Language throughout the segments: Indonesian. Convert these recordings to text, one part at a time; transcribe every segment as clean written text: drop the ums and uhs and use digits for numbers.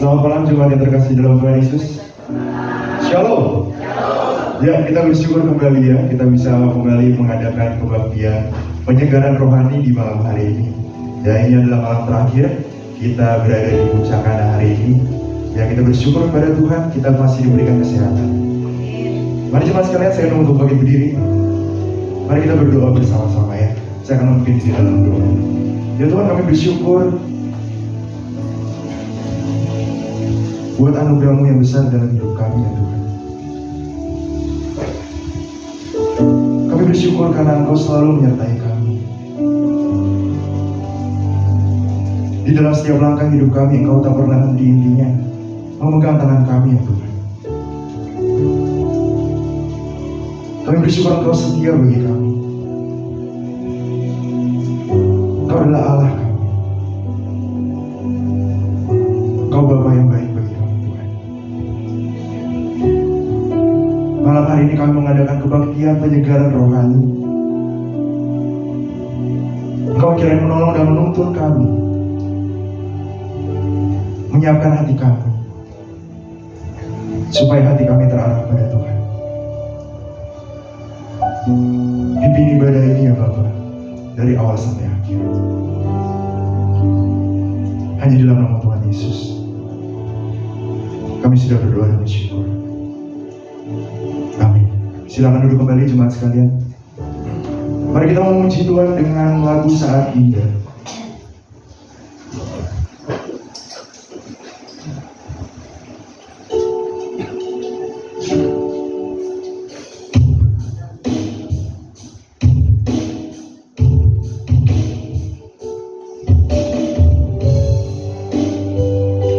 Selamat malam jemaat yang terkasih dalam Tuhan Yesus. Shalom. Ya, kita bersyukur kembali ya, kita bisa kembali mengadakan kebaktian penyegaran rohani di malam hari ini. Ya, ini adalah malam terakhir kita berada di puncak hari ini. Ya, kita bersyukur kepada Tuhan, kita masih diberikan kesehatan. Mari jemaat sekalian, saya untuk bagi berdiri. Mari kita berdoa bersama-sama ya. Saya akan memimpin di dalam doa. Ya Tuhan, kami bersyukur buat anugerah-Mu yang besar dalam hidup kami ya Tuhan. Kami bersyukur karena Engkau selalu menyertai kami. Di dalam setiap langkah hidup kami, Engkau tak pernah henti intinya memegang tangan kami ya Tuhan. Kami bersyukur Engkau setia bagi kami. Engkau adalah Allah kami. Engkau Bapa yang baik bagi kami Tuhan. Malam hari ini kami mengadakan kebaktian penyegaran rohani. Engkau kiranya menolong dan menuntun kami, menyiapkan hati kami, supaya hati kami terarah pada Tuhan. Pimpin ibadah ini ya Bapa, dari awal sampai akhir. Hanya di dalam nama Tuhan Yesus kami sudah berdoa dan bersyukur. Amin. Silakan duduk kembali jemaat sekalian. Mari kita memuji Tuhan dengan lagu Saat Indah.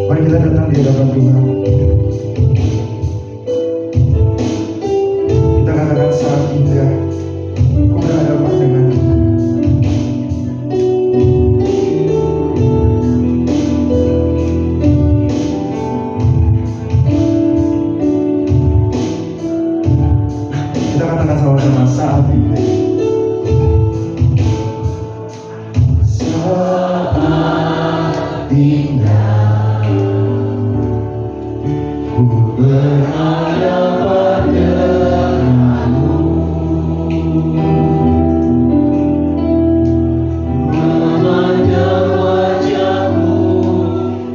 Mari kita datang di hadapan Tuhan. Kita katakan saat indah ku berhadapan dengan Tuhan. Kita katakan sama-sama saat indah. Saat indah ku berhadapan denganmu, memandang wajahmu,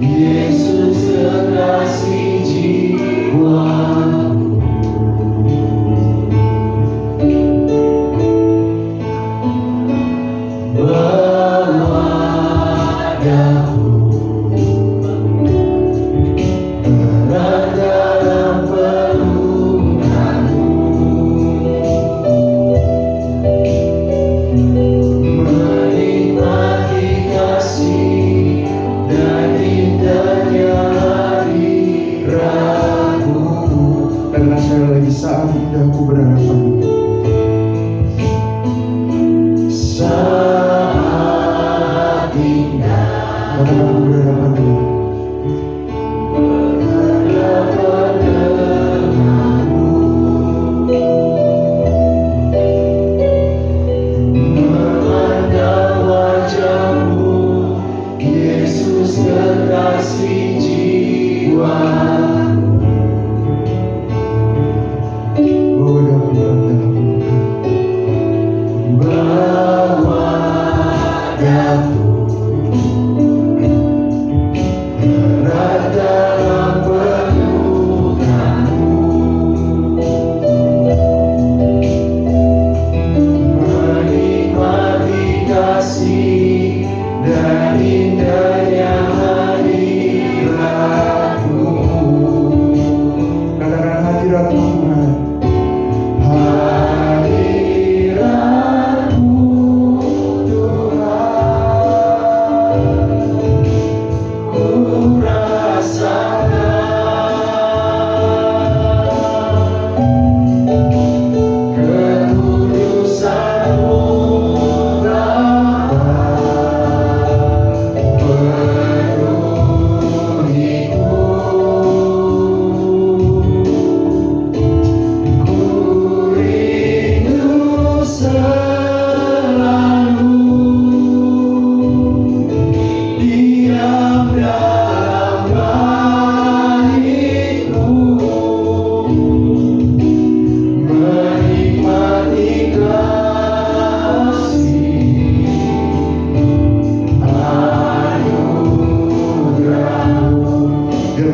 Yesus kekasih jiwaku. Bawa daku dalam pelukmu, menikmati kasih dan indahnya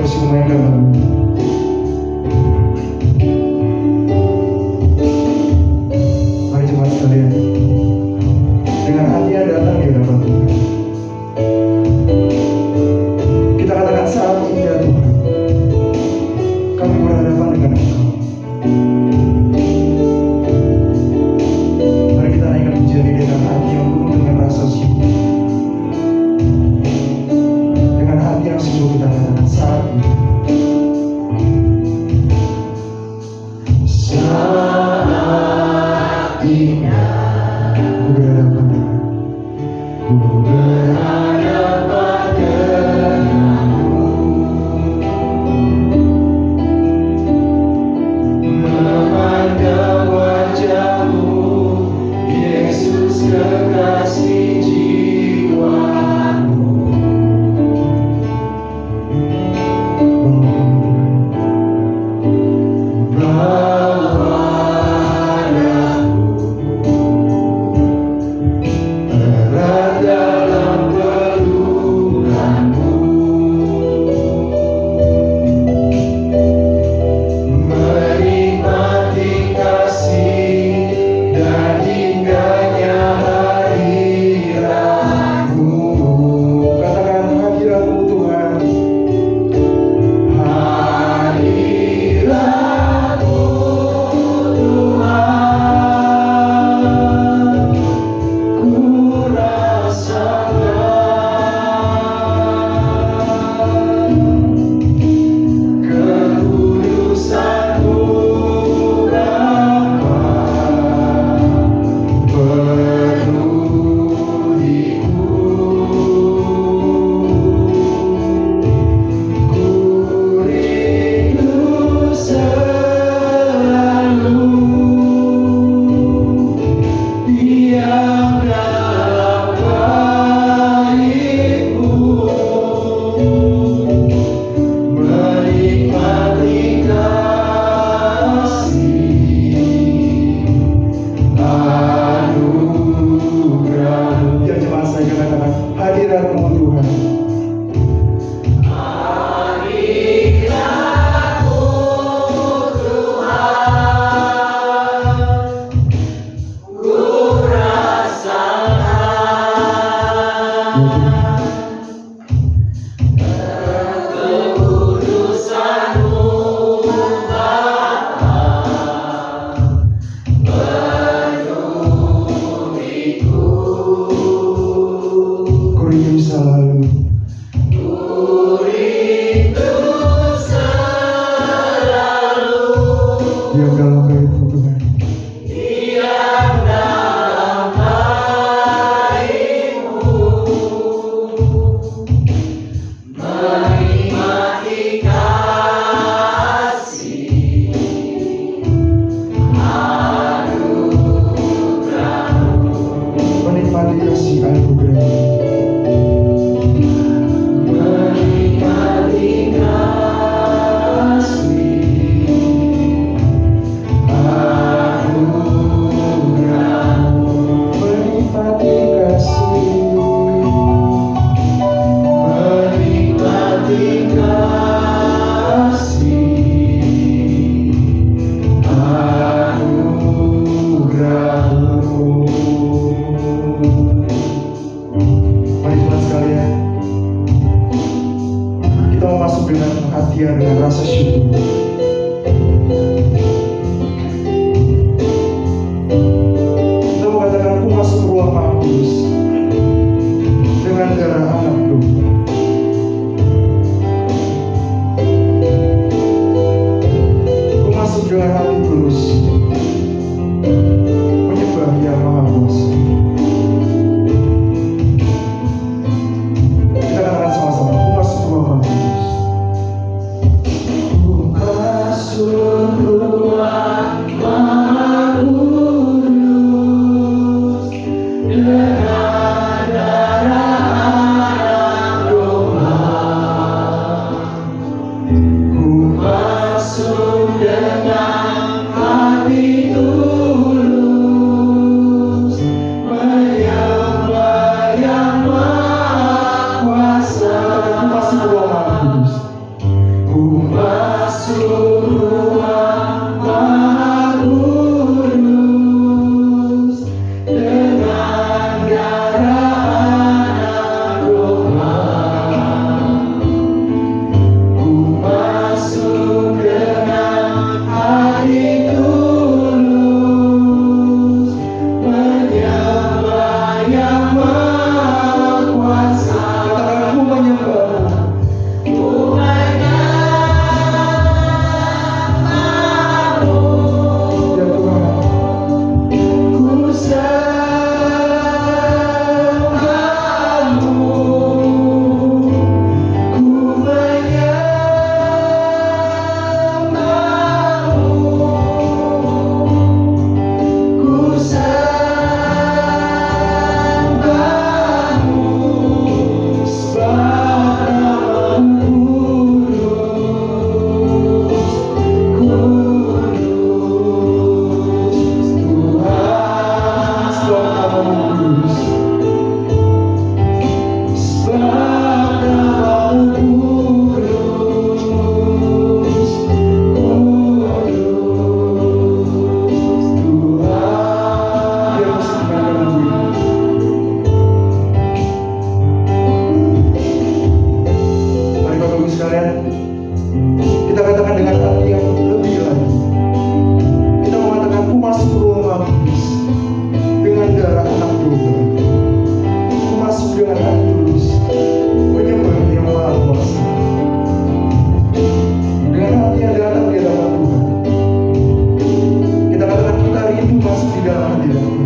masih memainkan lagu. Mari jemaat sekalian, dengan hati yang datang di hadapan Tuhan, kita katakan saat ini ya Tuhan, kami berhadapan dengan Engkau. Mari kita naikkan pujian ini dengan hati yang penuh dengan rasa syukur. Dengan hati yang sungguh kita katakan saat ini. Saat ini ku berhadapan denganmu, memandang wajahmu, Yesus kekasih jiwamu. Dengan rasa syukur, kita mengatakan aku masuk ruang Maha Kudus dengan darah anak domba. Aku masuk dengan hati tulus menyembah Yang Maha Kuasa. Kita katakan sama-sama, aku masuk ruang Maha Kudus. sekalian, kita katakan dengan hati yang lebih lagi. Kita mengatakan, ku masuk ke ruang Maha Kudus dengan darah anak domba. Ku masuk dengan hati tulus, menyembah yang Maha Kuasa. Dengan hati yang datang di hadapan Tuhan, kita katakan kita rindu masuk di dalam hadirat Tuhan.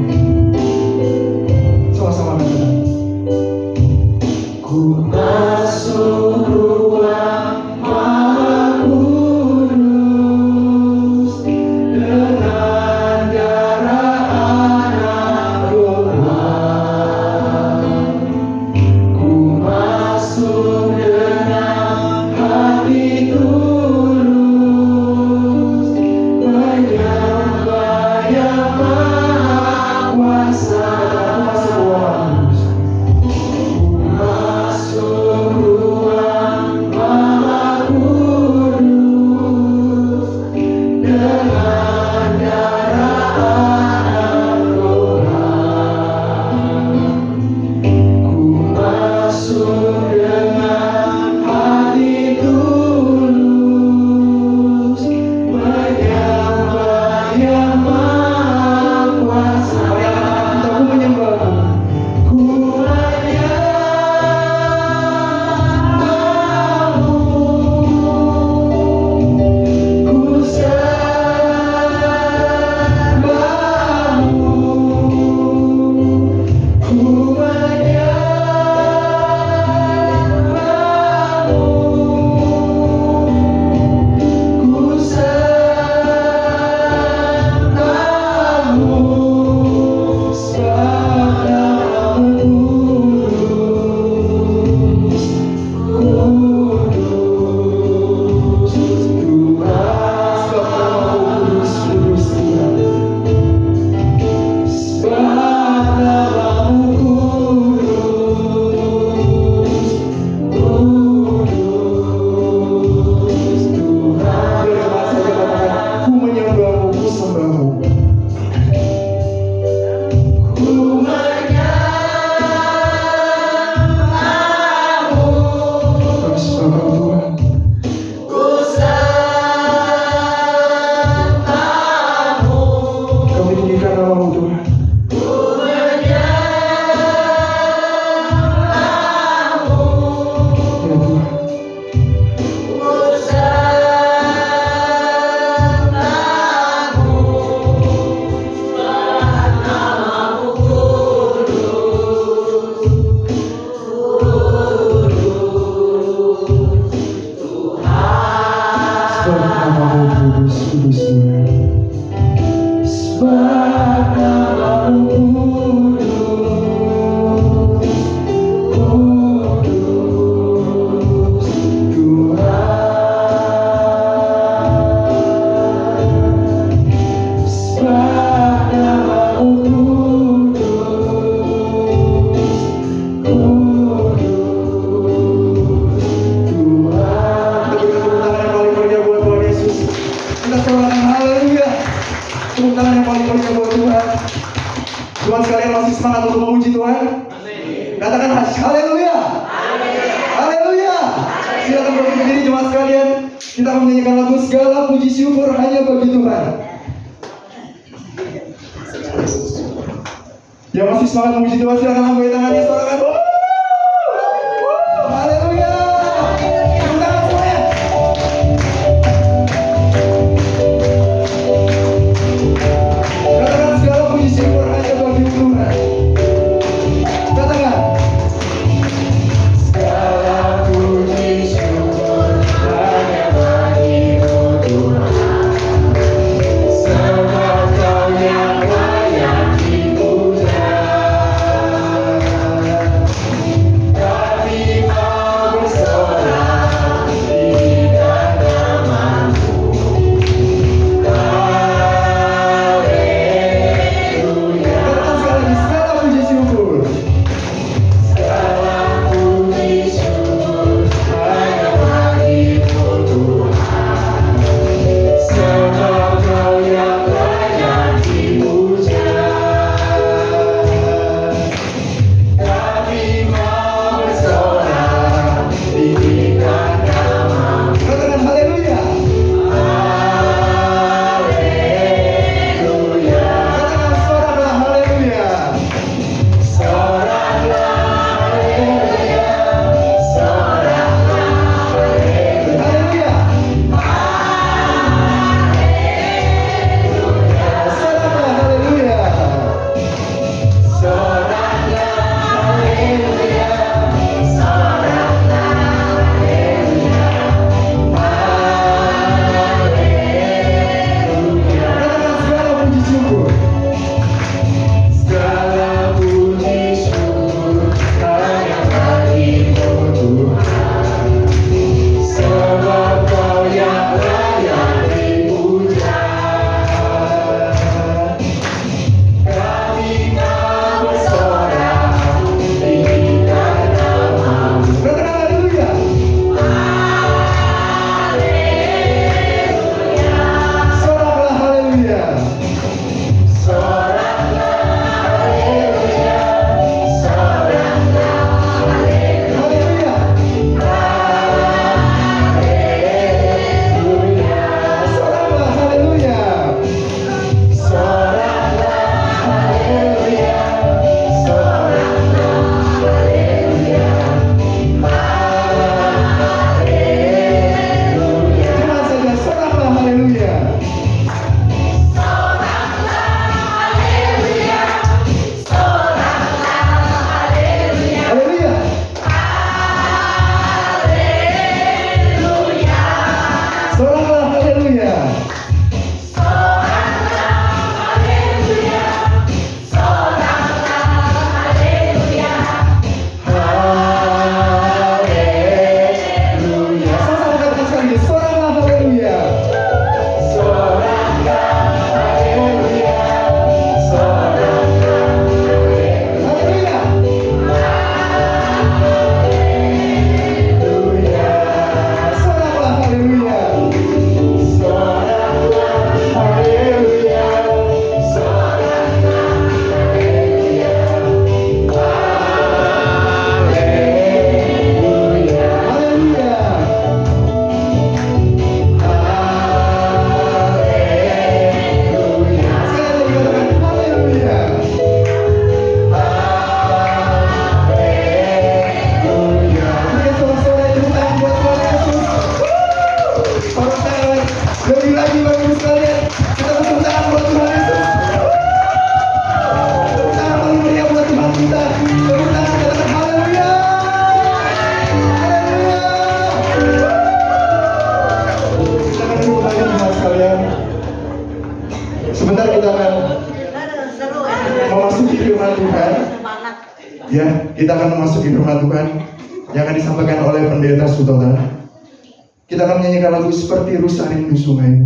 Sama-sama katakan, ku masuk ruang Maha Kudus dengan darah anak domba. Ku masuk dengan hati tulus, menyembah yang Maha Kuasa. Tuhan sekalian masih semangat untuk memuji Tuhan? Katakan haleluya. Haleluya. Silakan berdiri jemaat sekalian. Kita akan menyanyikan lagu segala puji syukur hanya bagi Tuhan. Yang masih semangat memuji Tuhan silakan angkat tangannya, sorakan. Haleluya. Tepuk tangan semuanya. Katakan segala puji syukur hanya bagi Tuhan. Katakan segala puji syukur hanya bagi-Mu Tuhan. Sebab Kau yang layak dipuja. kita akan memasuki firman Tuhan yang akan disampaikan oleh Pendeta Sutotan. Kita akan menyanyikan lagu Seperti Rusa Rindu Sungai.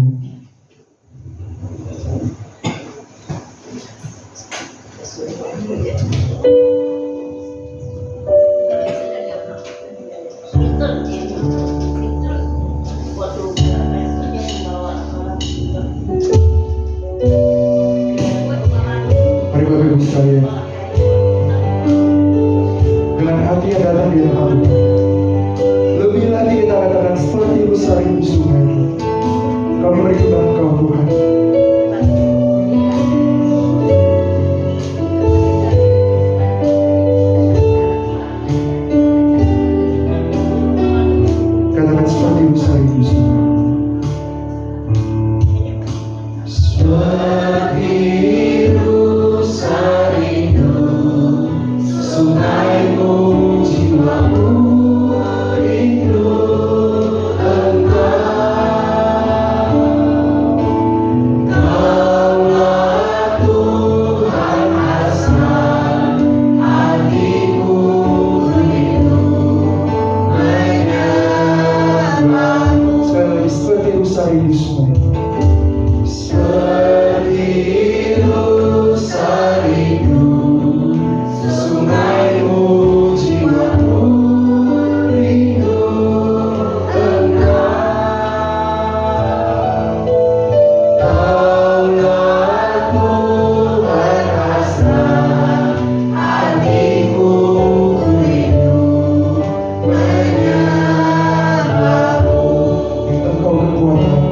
Mari Bapak Ibu sekalian, dengan hati yang datang di hadapan Tuhan, lebih lagi kita katakan seperti rusa rindu sungai. Kami merindukan Engkau Tuhan. Katakan seperti rusa rindu sungai. Seperti rusa rindu sungaimu, jiwamu rindu Engkau. Kaulah Tuhan asal, hatiku rindu menyembahmu. Sekali lagi, seperti rusa rindu sungai. Seperti rusa rindu sungaimu, jiwamu rindu Engkau. Kaulah Tuhan asal, hatiku rindu menyembahmu. Engkau kekuatan,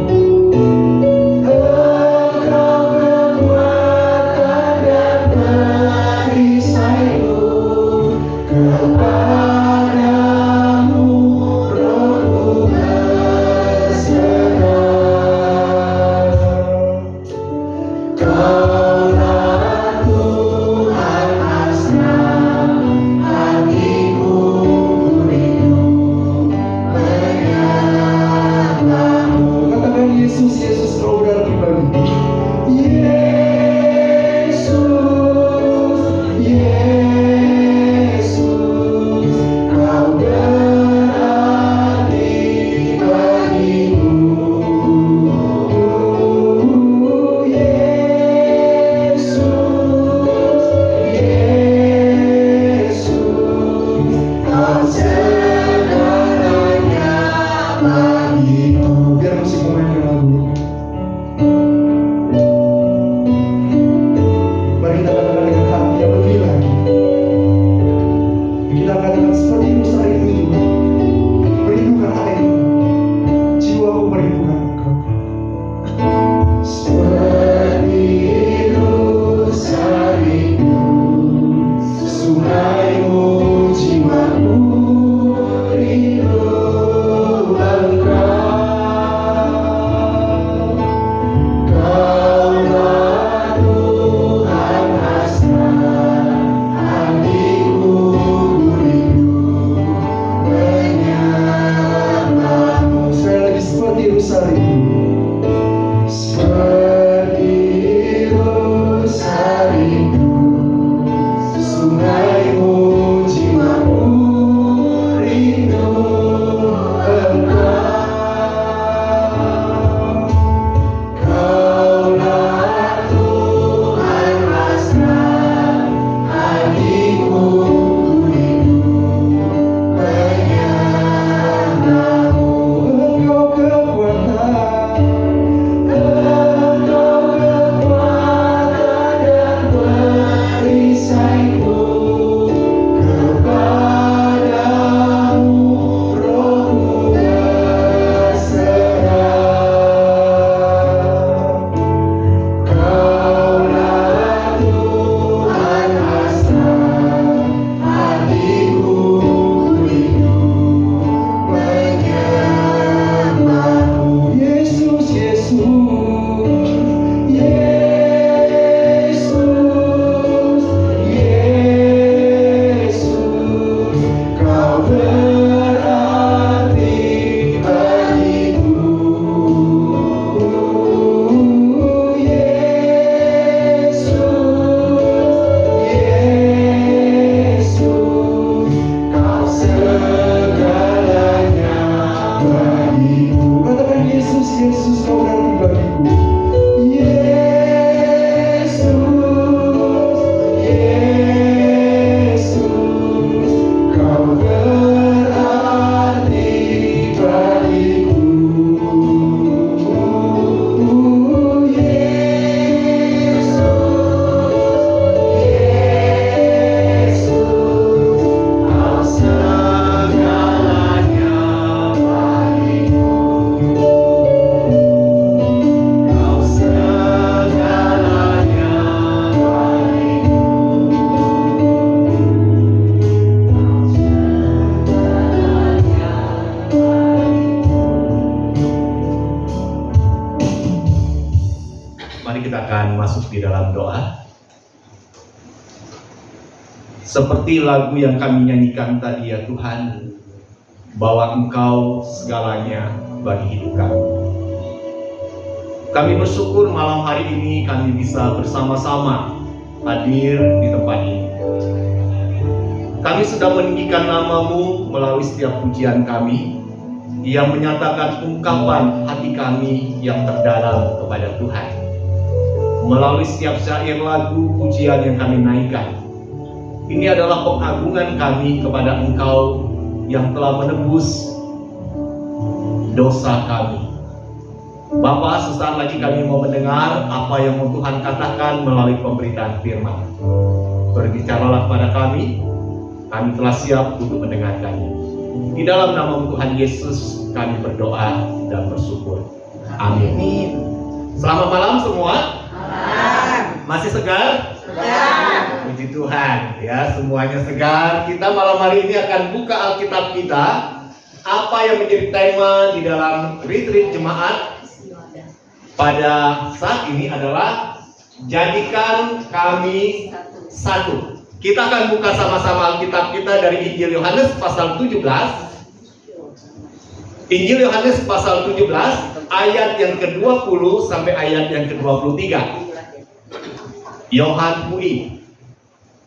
bagiku. Katakan Yesus, Yesus kau berarti bagiku. Yesus, Yesus, kau berarti bagiku. Mari kita akan masuk di dalam doa. Seperti lagu yang kami nyanyikan tadi ya Tuhan, bahwa Engkau segalanya bagi hidup kami. Kami bersyukur malam hari ini kami bisa bersama-sama hadir di tempat ini. Kami sudah meninggikan nama-Mu melalui setiap pujian kami yang menyatakan ungkapan hati kami yang terdalam kepada Tuhan. Melalui setiap syair lagu pujian yang kami naikkan, ini adalah pengagungan kami kepada Engkau yang telah menebus dosa kami. Bapa, sesaat lagi kami mau mendengar apa yang Tuhan katakan melalui pemberitaan firman. Berbicaralah kepada kami telah siap untuk mendengarkannya. Di dalam nama Tuhan Yesus kami berdoa dan bersyukur. Amin. Selamat malam semua. Masih segar? Segar. Puji Tuhan ya, semuanya segar. Kita malam hari ini akan buka Alkitab kita. Apa yang menjadi tema di dalam retreat jemaat pada saat ini adalah jadikan kami satu. Kita akan buka sama-sama Alkitab kita dari Injil Yohanes pasal 17. Injil Yohanes pasal 17 ayat yang ke-20 sampai ayat yang ke-23. Yohan Puing.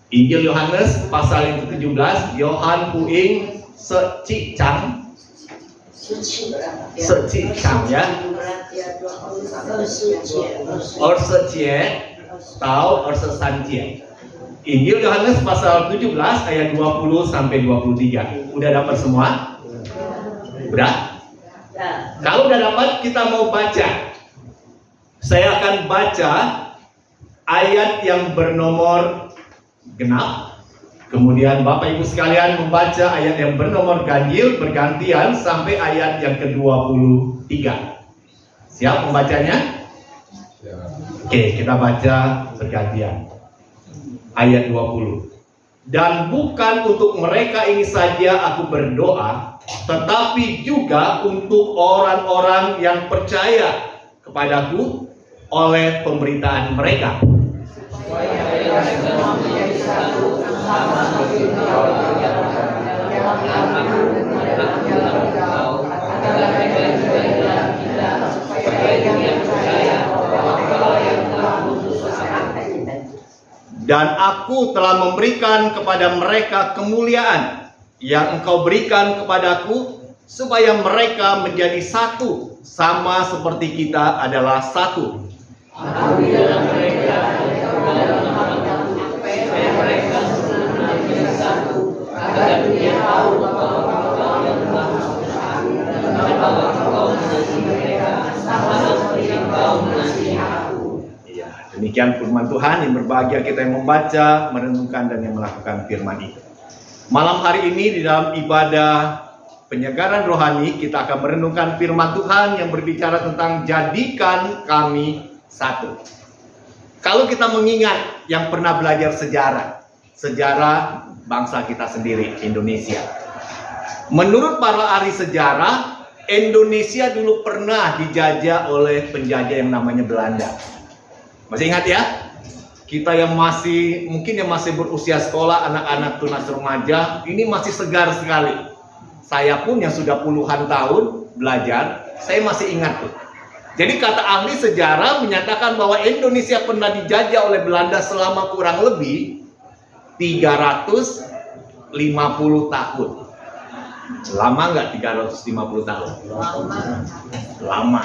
Injil Yohanes pasal yang ke-17, Yohan Puing secicang ya. Or secie atau or sesancie. Injil Yohanes pasal 17 ayat 20 sampai 23. Udah dapat semua? Udah? Kalau udah dapat, kita mau baca. Saya akan baca ayat yang bernomor genap. Kemudian Bapak Ibu sekalian membaca ayat yang bernomor ganjil bergantian sampai ayat yang ke-23. Siap membacanya? Oke, kita baca bergantian. Ayat 20. Dan bukan untuk mereka ini saja aku berdoa, tetapi juga untuk orang-orang yang percaya kepadaku oleh pemberitaan mereka. Dan aku telah memberikan kepada mereka kemuliaan yang Engkau berikan kepadaku, supaya mereka menjadi satu, sama seperti kita adalah satu. Aku di dalam mereka, mereka menjadi satu, agar dunia tahu bahwa Engkau yang telah dan bahwa Engkau mengasihi mereka sama seperti Engkau mengasihi aku. Iya, demikian firman Tuhan. Yang berbahagia kita yang membaca, merenungkan dan yang melakukan firman itu. Malam hari ini di dalam ibadah penyegaran rohani kita akan merenungkan firman Tuhan yang berbicara tentang jadikan kami satu. Kalau kita mengingat yang pernah belajar sejarah bangsa kita sendiri, Indonesia. Menurut para ahli sejarah, Indonesia dulu pernah dijajah oleh penjajah yang namanya Belanda. Masih ingat ya? Kita yang mungkin yang masih berusia sekolah, anak-anak tunas remaja, ini masih segar sekali. Saya pun yang sudah puluhan tahun belajar, saya masih ingat tuh. Jadi kata ahli sejarah menyatakan bahwa Indonesia pernah dijajah oleh Belanda selama kurang lebih 350 tahun. Lama nggak 350 tahun? Lama.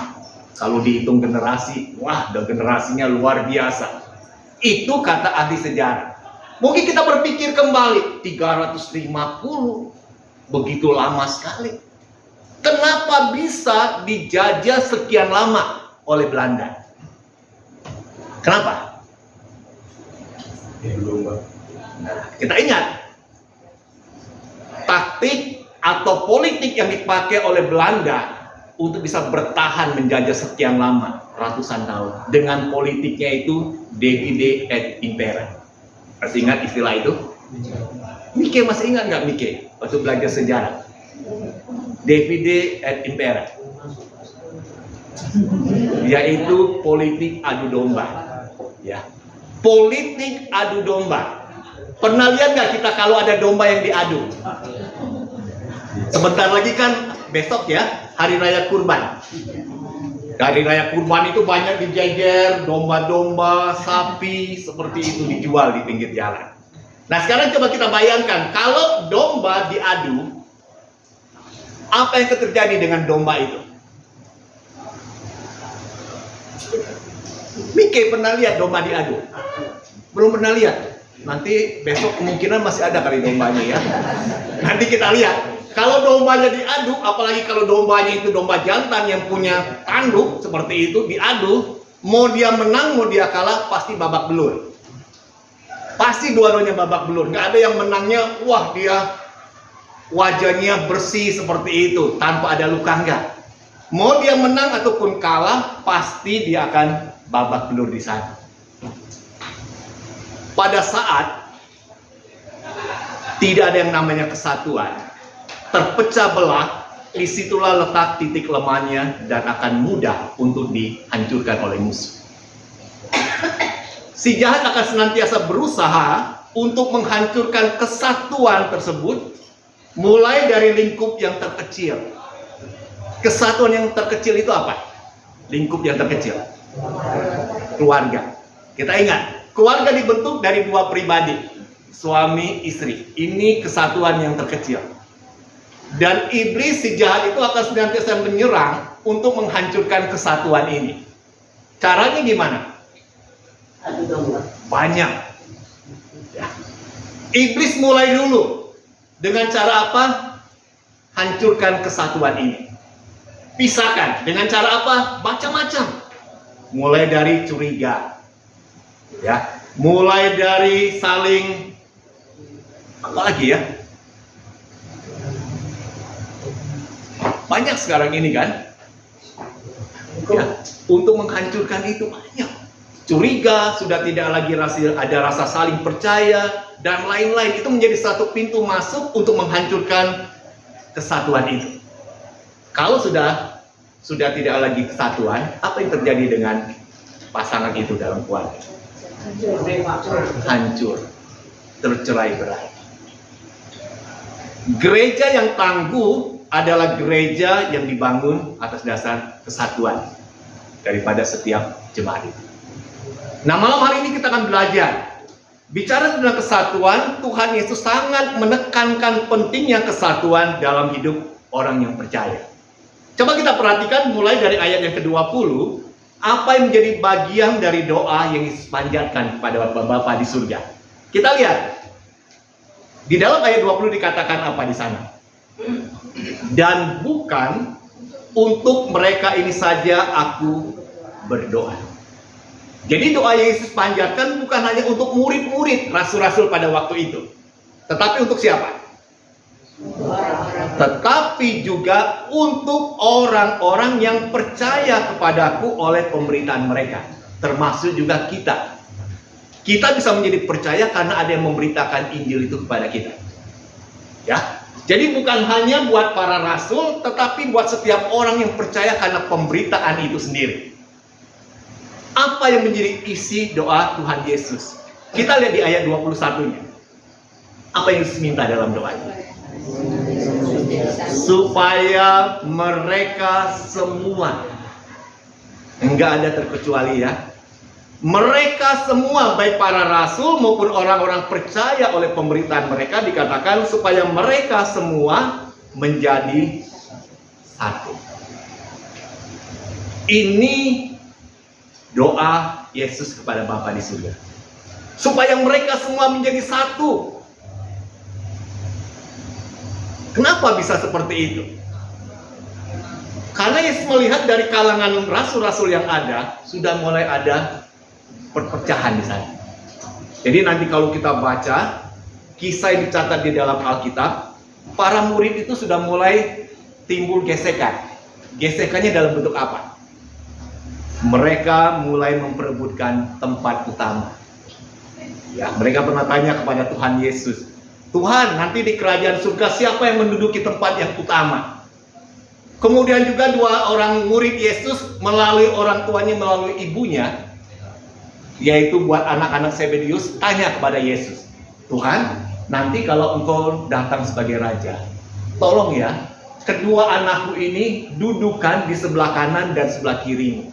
Kalau dihitung generasi, wah, udah generasinya luar biasa. Itu kata ahli sejarah. Mungkin kita berpikir kembali, 350, begitu lama sekali. Kenapa bisa dijajah sekian lama oleh Belanda? Kenapa? Nah, kita ingat, taktik atau politik yang dipakai oleh Belanda untuk bisa bertahan menjajah sekian lama, ratusan tahun, dengan politiknya itu divide et impera. Masih ingat istilah itu? Mike masih ingat nggak Mike waktu belajar sejarah? Divide et impera, yaitu politik adu domba. Ya, politik adu domba. Pernah lihat nggak kita kalau ada domba yang diadu? Sebentar lagi kan besok ya, Hari Raya Kurban. Hari Raya Kurban itu banyak dijejer, domba-domba, sapi, seperti itu dijual di pinggir jalan. Nah sekarang coba kita bayangkan, kalau domba diadu, apa yang terjadi dengan domba itu? Mike pernah lihat domba diadu? Belum pernah lihat? Nanti besok kemungkinan masih ada kali dombanya ya. Nanti kita lihat. Kalau dombanya diadu, apalagi kalau dombanya itu domba jantan yang punya tanduk seperti itu, diadu, mau dia menang, mau dia kalah, pasti babak belur. Pasti dua-duanya babak belur. Nggak ada yang menangnya, wah dia wajahnya bersih seperti itu, tanpa ada luka, enggak. Mau dia menang ataupun kalah, pasti dia akan babak belur di sana. Pada saat tidak ada yang namanya kesatuan, terpecah belah, disitulah letak titik lemahnya dan akan mudah untuk dihancurkan oleh musuh. Si jahat akan senantiasa berusaha untuk menghancurkan kesatuan tersebut, mulai dari lingkup yang terkecil. Kesatuan yang terkecil itu apa? Lingkup yang terkecil, keluarga. Kita ingat, keluarga dibentuk dari dua pribadi, suami istri. Ini kesatuan yang terkecil. Dan iblis si jahat itu akan senantiasa menyerang untuk menghancurkan kesatuan ini. Caranya gimana? Banyak. Ya. Iblis mulai dulu dengan cara apa? Hancurkan kesatuan ini. Pisahkan dengan cara apa? Macam-macam. Mulai dari curiga, ya, mulai dari saling apa lagi ya? Banyak sekarang ini kan, ya, untuk menghancurkan itu banyak. Curiga, sudah tidak lagi ada rasa saling percaya dan lain-lain. Itu menjadi satu pintu masuk untuk menghancurkan kesatuan itu. Kalau sudah tidak lagi kesatuan, apa yang terjadi dengan pasangan itu dalam keluarga? Hancur, tercerai-berai. Gereja yang tangguh adalah gereja yang dibangun atas dasar kesatuan daripada setiap jemaat itu. Nah, malam hari ini kita akan belajar bicara tentang kesatuan. Tuhan Yesus sangat menekankan pentingnya kesatuan dalam hidup orang yang percaya. Coba kita perhatikan mulai dari ayat yang ke-20, apa yang menjadi bagian dari doa yang Yesus panjatkan kepada Bapa di surga. Kita lihat di dalam ayat 20 dikatakan apa di sana? Dan bukan untuk mereka ini saja aku berdoa. Jadi doa yang Yesus panjatkan bukan hanya untuk murid-murid rasul-rasul pada waktu itu, tetapi untuk siapa? Tetapi juga untuk orang-orang yang percaya kepadaku oleh pemberitaan mereka, termasuk juga kita. Kita bisa menjadi percaya karena ada yang memberitakan Injil itu kepada kita. Ya, jadi bukan hanya buat para rasul, tetapi buat setiap orang yang percaya karena pemberitaan itu sendiri. Apa yang menjadi isi doa Tuhan Yesus? Kita lihat di ayat 21-nya. Apa yang Yesus minta dalam doanya? Supaya mereka semua, enggak ada terkecuali ya, mereka semua baik para rasul maupun orang-orang percaya oleh pemberitaan mereka, dikatakan supaya mereka semua menjadi satu. Ini doa Yesus kepada Bapa di surga, supaya mereka semua menjadi satu. Kenapa bisa seperti itu? Karena Yesus melihat dari kalangan rasul-rasul yang ada, sudah mulai ada perpecahan di sana. Jadi nanti kalau kita baca kisah yang dicatat di dalam Alkitab, para murid itu sudah mulai timbul gesekan. Gesekannya dalam bentuk apa? Mereka mulai memperebutkan tempat utama. Ya, mereka pernah tanya kepada Tuhan Yesus, Tuhan, nanti di kerajaan surga siapa yang menduduki tempat yang utama? Kemudian juga dua orang murid Yesus melalui orang tuanya, melalui ibunya, yaitu buat anak-anak Zebedius, tanya kepada Yesus, Tuhan, nanti kalau engkau datang sebagai raja, tolong ya, kedua anakku ini dudukan di sebelah kanan dan sebelah kirimu.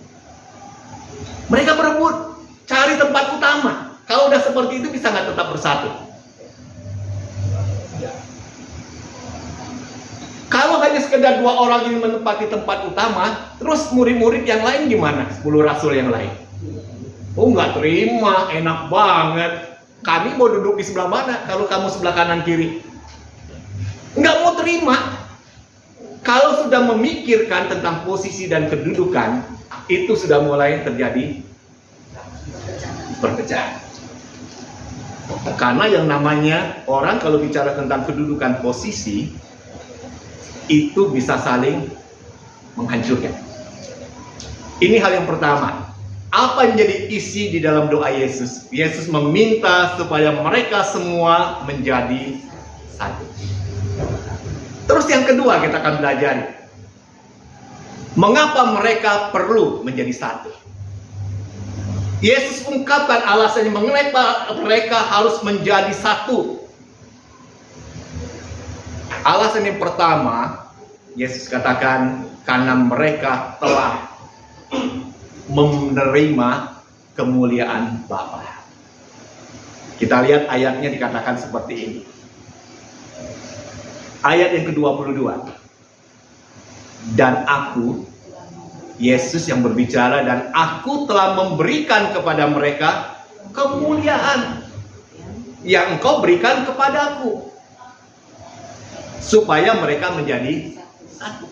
Mereka berebut, cari tempat utama. Kalau udah seperti itu bisa nggak tetap bersatu? Kalau hanya sekedar dua orang ini menempati tempat utama, terus murid-murid yang lain gimana? 10 rasul yang lain. Oh nggak terima, enak banget. Kami mau duduk di sebelah mana kalau kamu sebelah kanan kiri? Nggak mau terima. Kalau sudah memikirkan tentang posisi dan kedudukan, itu sudah mulai terjadi perpecahan. Karena yang namanya orang kalau bicara tentang kedudukan posisi, itu bisa saling menghancurkan. Ini hal yang pertama. Apa yang jadi isi di dalam doa Yesus? Yesus meminta supaya mereka semua menjadi satu. Terus yang kedua kita akan belajar, mengapa mereka perlu menjadi satu. Yesus ungkapkan alasannya mengapa mereka harus menjadi satu. Alasan yang pertama, Yesus katakan karena mereka telah menerima kemuliaan Bapa. Kita lihat ayatnya dikatakan seperti ini. Ayat yang ke-22. Dan aku, Yesus yang berbicara, dan aku telah memberikan kepada mereka kemuliaan yang engkau berikan kepadaku, supaya mereka menjadi satu.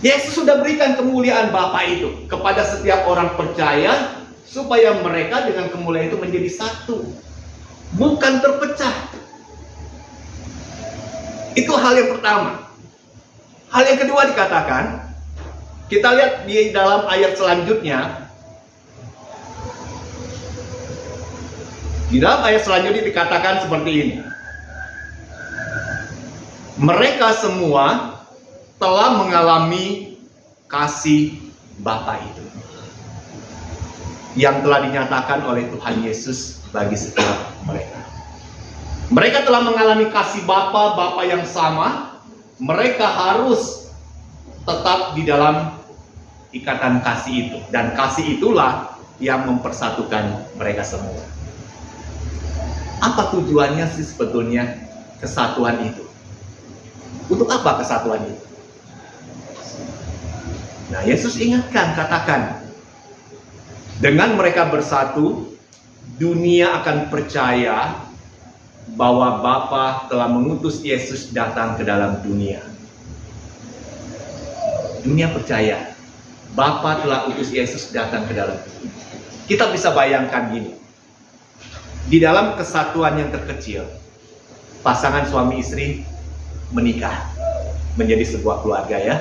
Yesus sudah berikan kemuliaan Bapa itu kepada setiap orang percaya, supaya mereka dengan kemuliaan itu menjadi satu, bukan terpecah. Itu hal yang pertama. Hal yang kedua dikatakan, kita lihat di dalam ayat selanjutnya. Di dalam ayat selanjutnya dikatakan seperti ini. Mereka semua telah mengalami kasih Bapa itu, yang telah dinyatakan oleh Tuhan Yesus bagi setiap mereka. Mereka telah mengalami kasih Bapa yang sama. Mereka harus tetap di dalam ikatan kasih itu, dan kasih itulah yang mempersatukan mereka semua. Apa tujuannya sih sebetulnya kesatuan itu? Untuk apa kesatuan itu? Nah, Yesus ingatkan, katakan, dengan mereka bersatu, dunia akan percaya bahwa Bapa telah mengutus Yesus datang ke dalam dunia. Dunia percaya Bapa telah utus Yesus datang ke dalam dunia. Kita bisa bayangkan gini. Di dalam kesatuan yang terkecil, pasangan suami istri menikah menjadi sebuah keluarga ya.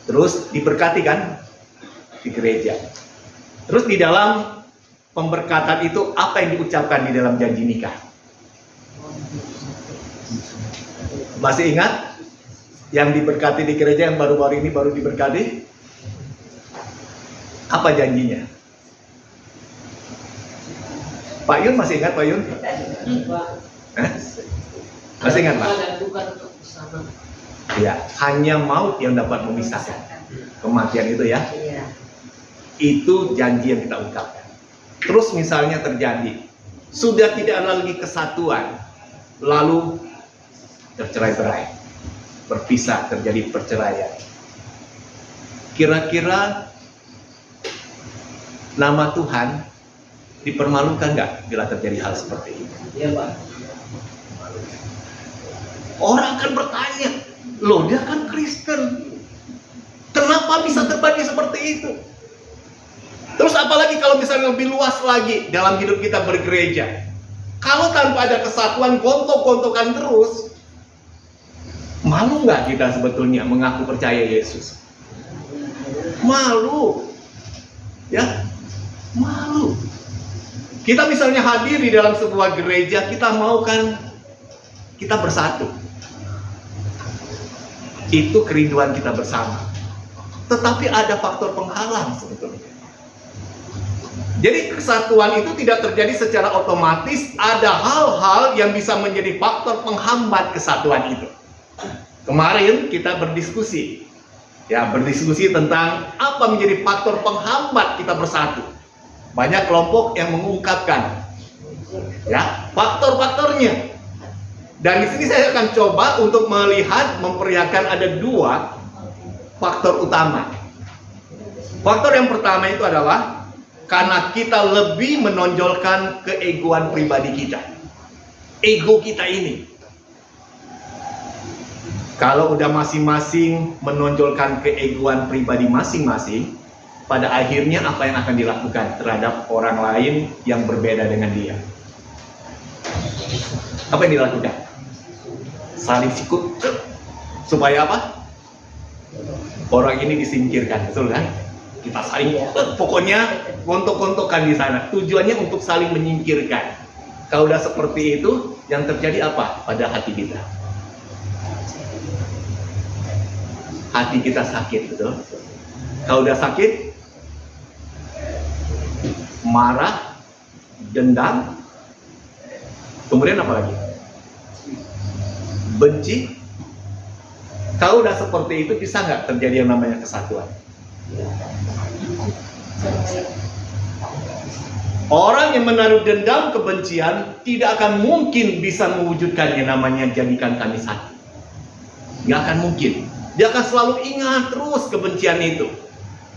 Terus diberkati kan di gereja. Terus di dalam pemberkatan itu apa yang diucapkan di dalam janji nikah? Masih ingat yang diberkati di gereja yang baru-baru ini baru diberkati? Apa janjinya? Pak Yun masih ingat Pak Yun? Masih ingat Pak? Ya, hanya maut yang dapat memisahkan. Kematian itu ya. Itu janji yang kita ungkapkan. Terus misalnya terjadi, sudah tidak ada lagi kesatuan, lalu tercerai-berai. berpisah, terjadi perceraian. Kira-kira nama Tuhan dipermalukan nggak bila terjadi hal seperti itu? Iya, Pak. Orang akan bertanya, loh dia kan Kristen, kenapa bisa terjadi seperti itu? Terus apalagi kalau misalnya lebih luas lagi dalam hidup kita bergereja. Kalau tanpa ada kesatuan, gontok-gontokan terus, malu nggak kita sebetulnya mengaku percaya Yesus? Malu, ya, malu. Kita misalnya hadir di dalam sebuah gereja, kita mau kan kita bersatu. Itu kerinduan kita bersama. Tetapi ada faktor penghalang sebetulnya. Jadi kesatuan itu tidak terjadi secara otomatis, ada hal-hal yang bisa menjadi faktor penghambat kesatuan itu. Kemarin kita berdiskusi tentang apa menjadi faktor penghambat kita bersatu. Banyak kelompok yang mengungkapkan ya faktor-faktornya. Dan di sini saya akan coba untuk memperlihatkan ada dua faktor utama. Faktor yang pertama itu adalah karena kita lebih menonjolkan keegoan pribadi kita. Ego kita ini. Kalau udah masing-masing menonjolkan keegoan pribadi masing-masing, pada akhirnya apa yang akan dilakukan terhadap orang lain yang berbeda dengan dia? Apa yang dilakukan? Saling sikut. Supaya apa? Orang ini disingkirkan, betul kan? Kita saling, pokoknya gontok-gontokan di sana. Tujuannya untuk saling menyingkirkan. Kalau udah seperti itu, yang terjadi apa pada hati kita? Hati kita sakit, betul? Kalau udah sakit, marah, dendam, kemudian apa lagi? Benci. Kalau udah seperti itu, bisa nggak terjadi yang namanya kesatuan? Orang yang menaruh dendam, kebencian tidak akan mungkin bisa mewujudkan yang namanya jadikan kami satu. Nggak akan mungkin. Dia akan selalu ingat terus kebencian itu.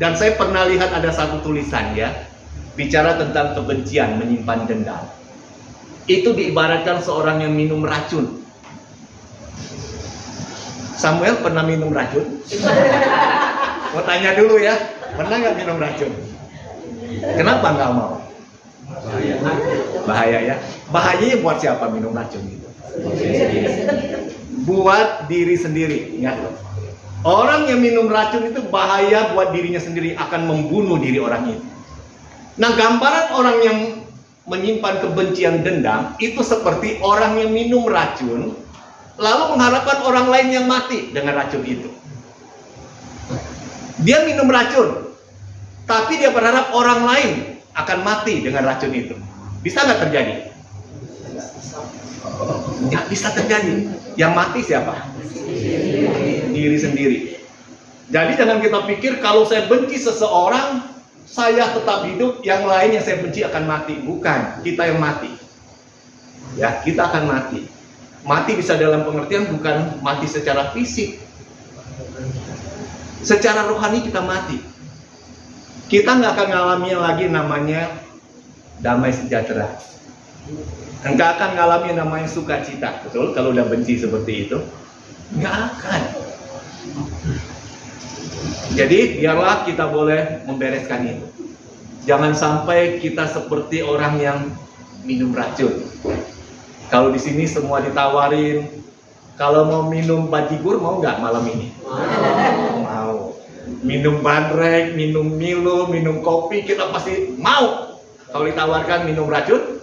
Dan saya pernah lihat ada satu tulisan ya, bicara tentang kebencian, menyimpan dendam. Itu diibaratkan seorang yang minum racun. Samuel pernah minum racun? Mau tanya dulu ya, pernah nggak minum racun? Kenapa nggak mau? Bahaya ya. Bahayanya buat siapa minum racun itu? Buat diri sendiri. Ingat loh. Orang yang minum racun itu bahaya buat dirinya sendiri, akan membunuh diri orang itu. Nah, gambaran orang yang menyimpan kebencian, dendam itu seperti orang yang minum racun lalu mengharapkan orang lain yang mati dengan racun itu. Dia minum racun, tapi dia berharap orang lain akan mati dengan racun itu. Bisa nggak terjadi? Nggak bisa terjadi. Yang mati siapa? Diri sendiri. Jadi jangan kita pikir kalau saya benci seseorang, saya tetap hidup, yang lain yang saya benci akan mati. Bukan, kita yang mati. Ya, kita akan mati. Mati bisa dalam pengertian bukan mati secara fisik. Secara rohani kita mati. Kita nggak akan ngalami lagi namanya damai sejahtera. Nggak akan ngalami namanya sukacita. Betul? Kalau udah benci seperti itu, nggak akan. Jadi biarlah kita boleh membereskan itu. Jangan sampai kita seperti orang yang minum racun. Kalau di sini semua ditawarin, kalau mau minum bajigur mau nggak malam ini? Mau. Minum bandrek, minum Milo, minum kopi, kita pasti mau. Kalau ditawarkan minum racun,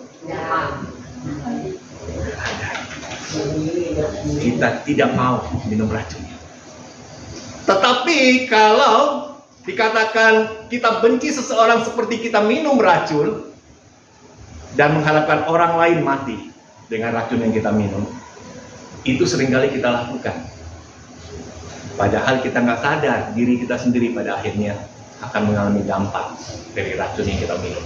kita tidak mau minum racunnya. Tetapi kalau dikatakan kita benci seseorang seperti kita minum racun dan mengharapkan orang lain mati dengan racun yang kita minum, itu seringkali kita lakukan. Padahal kita nggak sadar diri kita sendiri pada akhirnya akan mengalami dampak dari racun yang kita minum.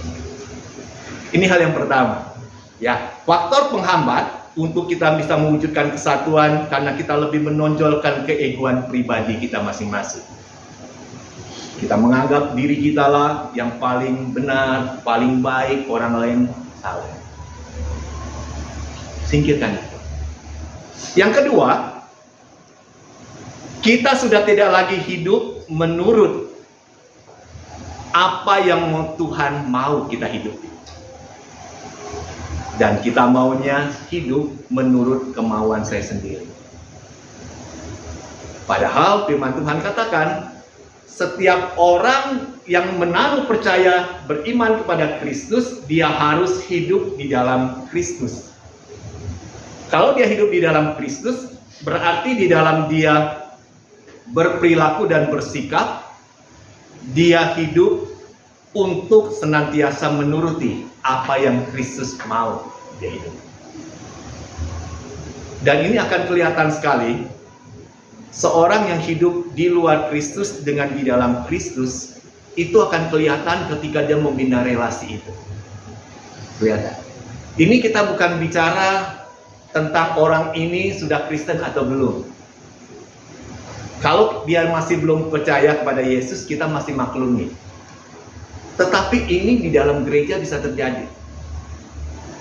Ini hal yang pertama. Ya, faktor penghambat untuk kita bisa mewujudkan kesatuan karena kita lebih menonjolkan keegoan pribadi kita masing-masing. Kita menganggap diri kita lah yang paling benar, paling baik, orang lain salah. Singkirkan itu. Yang kedua, kita sudah tidak lagi hidup menurut apa yang Tuhan mau kita hidupi. Dan kita maunya hidup menurut kemauan saya sendiri. Padahal firman Tuhan katakan, setiap orang yang menaruh percaya beriman kepada Kristus, dia harus hidup di dalam Kristus. Kalau dia hidup di dalam Kristus, berarti di dalam dia berperilaku dan bersikap, dia hidup untuk senantiasa menuruti apa yang Kristus mau dia hidup. Dan ini akan kelihatan sekali, seorang yang hidup di luar Kristus dengan di dalam Kristus, itu akan kelihatan ketika dia membina relasi itu. Kelihatan. Ini kita bukan bicara tentang orang ini sudah Kristen atau belum. Kalau dia masih belum percaya kepada Yesus, kita masih maklumi. Tetapi ini di dalam gereja bisa terjadi.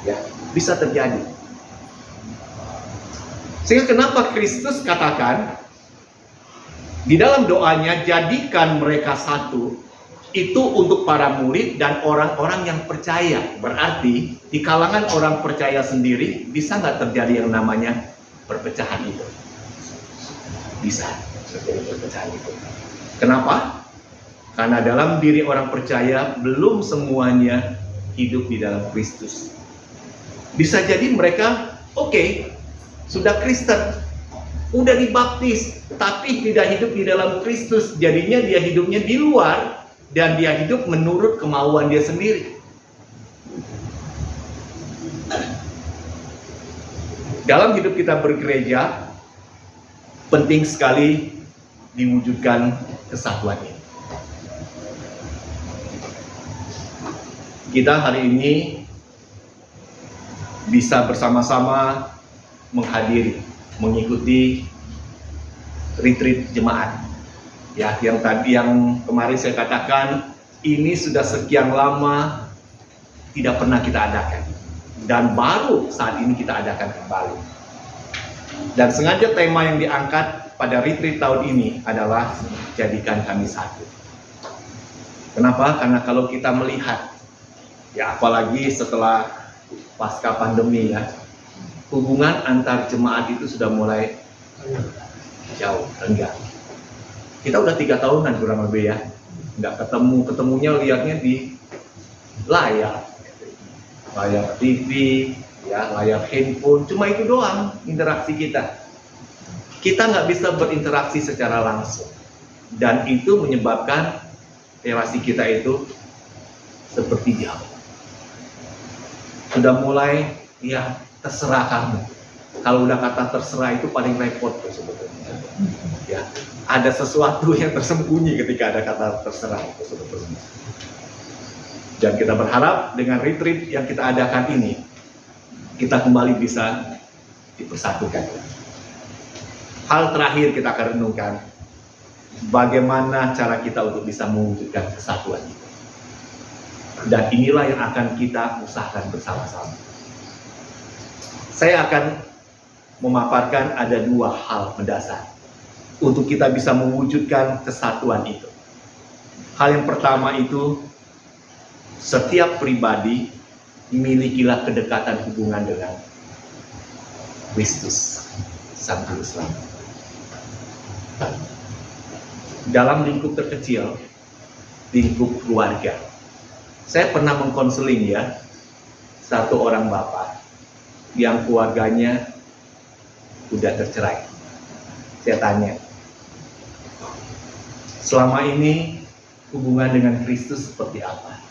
Ya, bisa terjadi. Sehingga kenapa Kristus katakan di dalam doanya, jadikan mereka satu, itu untuk para murid dan orang-orang yang percaya. Berarti di kalangan orang percaya sendiri bisa nggak terjadi yang namanya perpecahan itu? Bisa terjadi perpecahan itu. Kenapa? Karena dalam diri orang percaya belum semuanya hidup di dalam Kristus. Bisa jadi mereka sudah Kristen, udah dibaptis, tapi tidak hidup di dalam Kristus. Jadinya dia hidupnya di luar dan dia hidup menurut kemauan dia sendiri. Dalam hidup kita bergereja, penting sekali diwujudkan kesatuan ini. Kita hari ini bisa bersama-sama menghadiri, mengikuti retreat jemaat. Ya, yang kemarin saya katakan, ini sudah sekian lama tidak pernah kita adakan. Dan baru saat ini kita adakan kembali. Dan sengaja tema yang diangkat pada retreat tahun ini adalah jadikan kami satu. Kenapa? Karena kalau kita melihat, ya apalagi setelah pasca pandemi ya, hubungan antar jemaat itu sudah mulai jauh, renggang. Kita udah 3 tahunan kurang lebih ya, nggak ketemunya lihatnya di layar TV, ya layar handphone, cuma itu doang interaksi kita. Kita nggak bisa berinteraksi secara langsung, dan itu menyebabkan relasi kita itu seperti jauh. Sudah mulai ya terserah kamu. Kalau udah kata terserah itu paling repot tuh sebetulnya. Ya, ada sesuatu yang tersembunyi ketika ada kata terserah itu sebetulnya. Dan kita berharap dengan retreat yang kita adakan ini, kita kembali bisa dipersatukan. Hal terakhir kita akan renungkan, bagaimana cara kita untuk bisa mewujudkan kesatuan itu. Dan inilah yang akan kita usahakan bersama-sama. Saya akan memaparkan ada 2 hal mendasar untuk kita bisa mewujudkan kesatuan itu. Hal yang pertama itu, setiap pribadi milikilah kedekatan hubungan dengan Kristus, Sang Juru Selamat. Dalam lingkup terkecil, lingkup keluarga. Saya pernah mengkonseling ya, satu orang bapak yang keluarganya udah tercerai. Saya tanya, selama ini hubungan dengan Kristus seperti apa?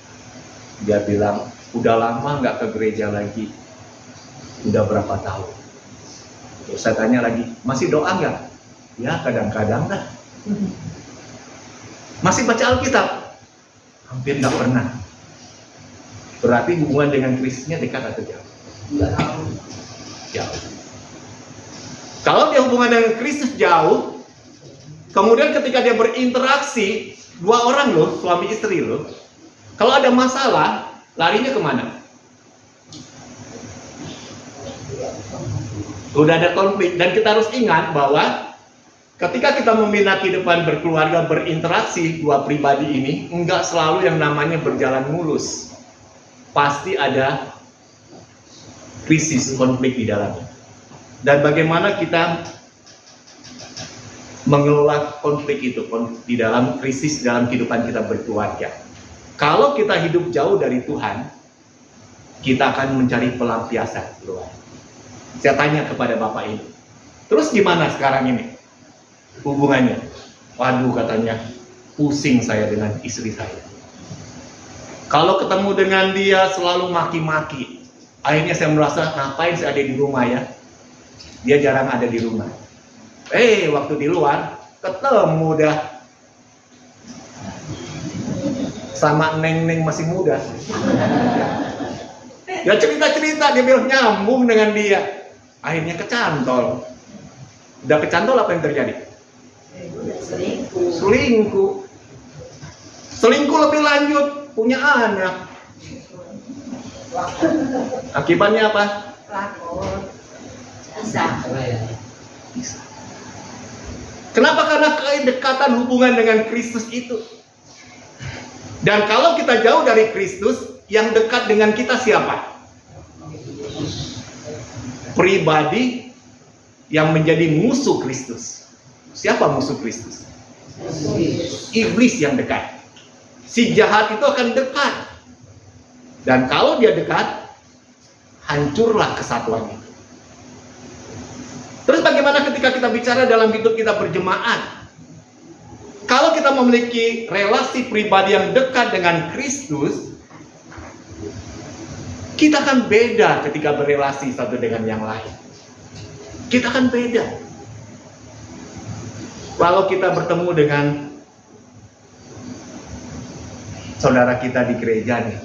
Dia bilang, udah lama nggak ke gereja lagi. Udah berapa tahun? Terus saya tanya lagi, masih doa nggak? Ya kadang-kadang dah. Masih baca Alkitab? Hampir nggak pernah. Berarti hubungan dengan Kristusnya dekat atau jauh? jauh. Kalau dia hubungan dengan Kristus jauh, kemudian ketika dia berinteraksi, dua orang loh, suami istri loh, kalau ada masalah, larinya kemana? Udah ada konflik, dan kita harus ingat bahwa ketika kita membina kehidupan berkeluarga, berinteraksi dua pribadi ini, enggak selalu yang namanya berjalan mulus. Pasti ada krisis, konflik di dalamnya. Dan bagaimana kita mengelola konflik itu di dalam krisis dalam kehidupan kita berkeluarga. Kalau kita hidup jauh dari Tuhan, kita akan mencari pelampiasan keluar. Saya tanya kepada Bapak ini, terus gimana sekarang ini hubungannya? Waduh, katanya pusing saya dengan istri saya. Kalau ketemu dengan dia selalu maki-maki. Akhirnya saya merasa, ngapain saya ada di rumah ya? Dia jarang ada di rumah. Waktu di luar ketemu dah sama neng-neng masih muda. Ya cerita-cerita, dia bilang nyambung dengan dia. Akhirnya kecantol. Udah kecantol, apa yang terjadi? Selingkuh. Selingkuh lebih lanjut, punya anak. Akibatnya apa? Bisa. Kenapa? Karena kedekatan hubungan dengan Kristus itu. Dan kalau kita jauh dari Kristus, yang dekat dengan kita siapa? Pribadi yang menjadi musuh Kristus. Siapa musuh Kristus? Iblis yang dekat. Si jahat itu akan dekat. Dan kalau dia dekat, hancurlah kesatuan itu. Terus bagaimana ketika kita bicara dalam hidup kita berjemaat? Kalau kita memiliki relasi pribadi yang dekat dengan Kristus, kita akan beda ketika berelasi satu dengan yang lain. Kita akan beda. Kalau kita bertemu dengan saudara kita di gereja nih,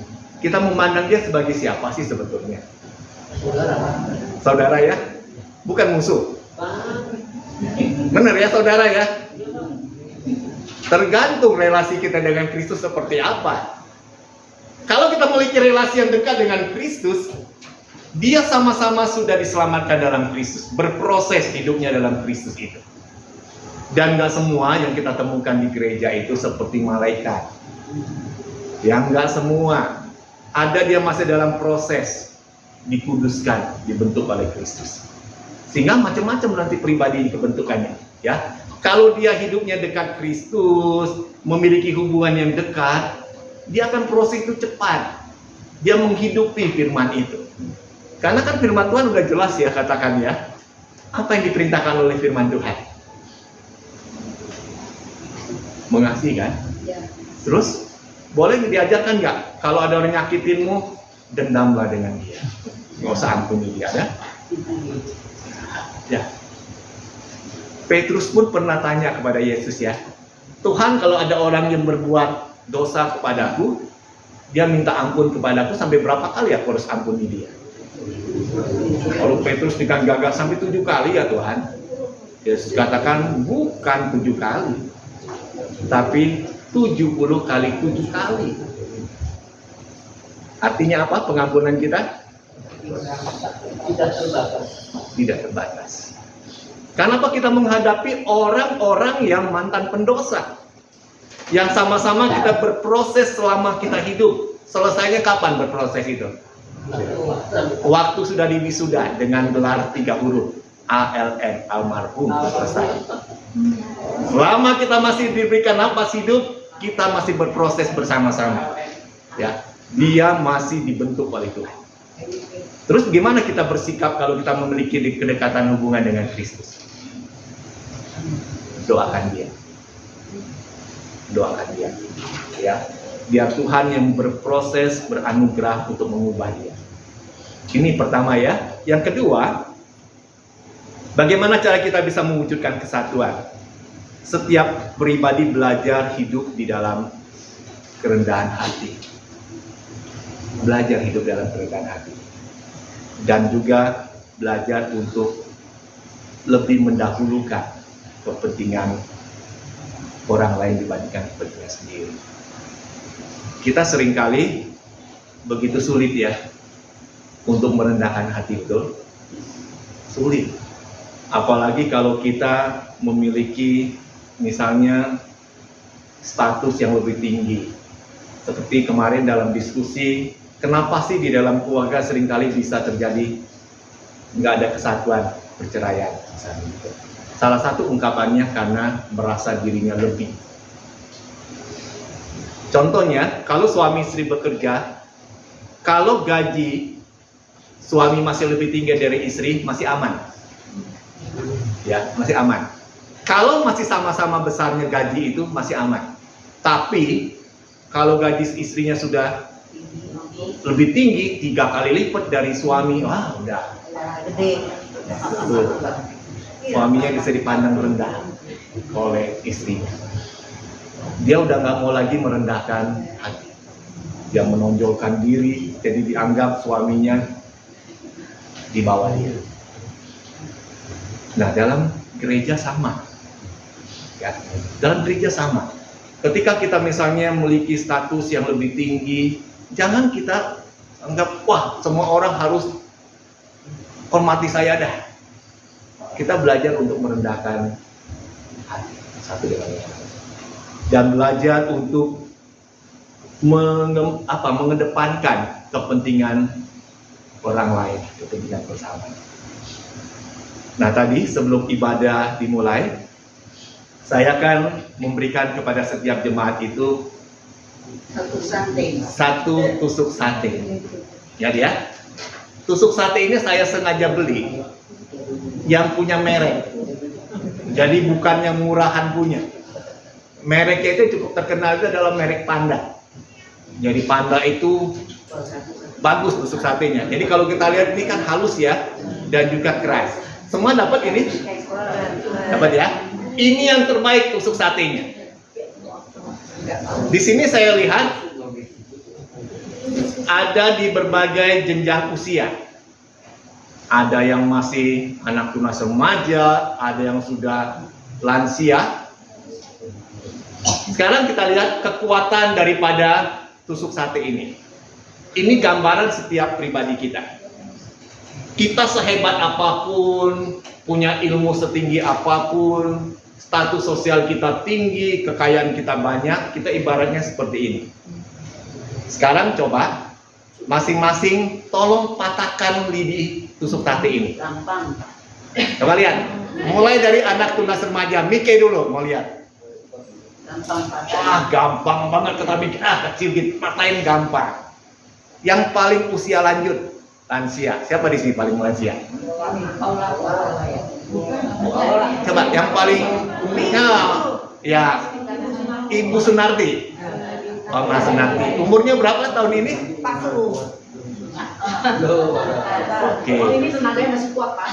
kita memandang dia sebagai siapa sih sebetulnya? Saudara ya? Bukan musuh. Benar ya saudara ya? Tergantung relasi kita dengan Kristus seperti apa. Kalau kita memiliki relasi yang dekat dengan Kristus, dia sama-sama sudah diselamatkan dalam Kristus, berproses hidupnya dalam Kristus itu. Dan gak semua yang kita temukan di gereja itu seperti malaikat. Yang gak semua. Ada dia masih dalam proses dikuduskan, dibentuk oleh Kristus. Sehingga macam-macam nanti pribadi kebentukannya, ya. Kalau dia hidupnya dekat Kristus, memiliki hubungan yang dekat, dia akan proses itu cepat. Dia menghidupi firman itu. Karena kan firman Tuhan udah jelas ya, katakan ya. Apa yang diperintahkan oleh firman Tuhan? Mengasihi kan? Ya. Terus boleh diajarkan nggak? Kalau ada orang nyakitinmu, dendamlah dengan dia. Nggak usah ampuni dia, ya. Ya. Petrus pun pernah tanya kepada Yesus ya, Tuhan, kalau ada orang yang berbuat dosa kepadaku, dia minta ampun kepadaku, sampai berapa kali aku harus ampuni dia? Kalau Petrus dengan gagah sampai 7 kali ya Tuhan. Yesus katakan bukan 7 kali, tapi 70 kali 7 kali. Artinya apa pengampunan kita? Tidak terbatas. Kenapa kita menghadapi orang-orang yang mantan pendosa? Yang sama-sama kita berproses selama kita hidup. Selesainya kapan berproses itu? Waktu sudah diwisuda dengan gelar 3 huruf. ALN, almarhum, selesai. Selama kita masih diberikan napas hidup, kita masih berproses bersama-sama. Ya, dia masih dibentuk oleh Tuhan. Terus gimana kita bersikap kalau kita memiliki kedekatan hubungan dengan Kristus? Doakan dia. Doakan dia. Ya. Biar Tuhan yang berproses, beranugerah untuk mengubah dia. Ini pertama ya. Yang kedua, bagaimana cara kita bisa mewujudkan kesatuan? Setiap pribadi belajar hidup di dalam kerendahan hati. Belajar hidup dalam kerendahan hati. Dan juga belajar untuk lebih mendahulukan kepentingan orang lain dibandingkan kepentingan sendiri. Kita seringkali begitu sulit ya untuk merendahkan hati, betul? Sulit. Apalagi kalau kita memiliki misalnya status yang lebih tinggi. Seperti kemarin dalam diskusi, kenapa sih di dalam keluarga seringkali bisa terjadi nggak ada kesatuan, perceraian misalnya gitu. Salah satu ungkapannya karena merasa dirinya lebih. Contohnya, kalau suami istri bekerja, kalau gaji suami masih lebih tinggi dari istri, masih aman. Ya, masih aman. Kalau masih sama-sama besarnya gaji itu masih aman. Tapi kalau gaji istrinya sudah lebih tinggi, 3 kali lipat dari suami, wah udah. Tuh. Suaminya bisa dipandang rendah oleh istrinya. Dia udah nggak mau lagi merendahkan hati. Dia menonjolkan diri, jadi dianggap suaminya di bawah dia. Nah, dalam gereja sama. Ya, dalam gereja sama. Ketika kita misalnya memiliki status yang lebih tinggi, jangan kita anggap, wah semua orang harus hormati saya dah. Kita belajar untuk merendahkan hati satu dengan yang lain. Dan belajar untuk mengedepankan kepentingan orang lain, kepentingan bersama. Nah tadi sebelum ibadah dimulai, saya akan memberikan kepada setiap jemaat itu satu tusuk sate. Ya dia, tusuk sate ini saya sengaja beli yang punya merek. Jadi bukan yang murahan punya. Mereknya itu cukup terkenal, itu adalah merek Panda. Jadi Panda itu bagus tusuk satenya. Jadi kalau kita lihat ini kan halus ya, dan juga keras. Semua dapat ini? Dapat ya? Ini yang terbaik tusuk satenya. Di sini saya lihat ada di berbagai jenjang usia. Ada yang masih anak tunas remaja, ada yang sudah lansia. Sekarang kita lihat kekuatan daripada tusuk sate ini. Ini gambaran setiap pribadi kita. Kita sehebat apapun, punya ilmu setinggi apapun, status sosial kita tinggi, kekayaan kita banyak, kita ibaratnya seperti ini. Sekarang coba, masing-masing tolong patahkan lidi tusuk sate ini. Gampang. Coba lihat, mulai dari anak tunas remaja, Mike dulu, mau lihat. Gampang patah. Wah, gampang banget kata Mike, kecil gitu, patahin gampang. Yang paling usia lanjut, lansia. Siapa di sini paling lansia? Coba yang paling ya Ibu Sunarti. Mas Sunarti. Umurnya berapa tahun ini? 40. Oke. Ini tenaganya masih kuat, Pak.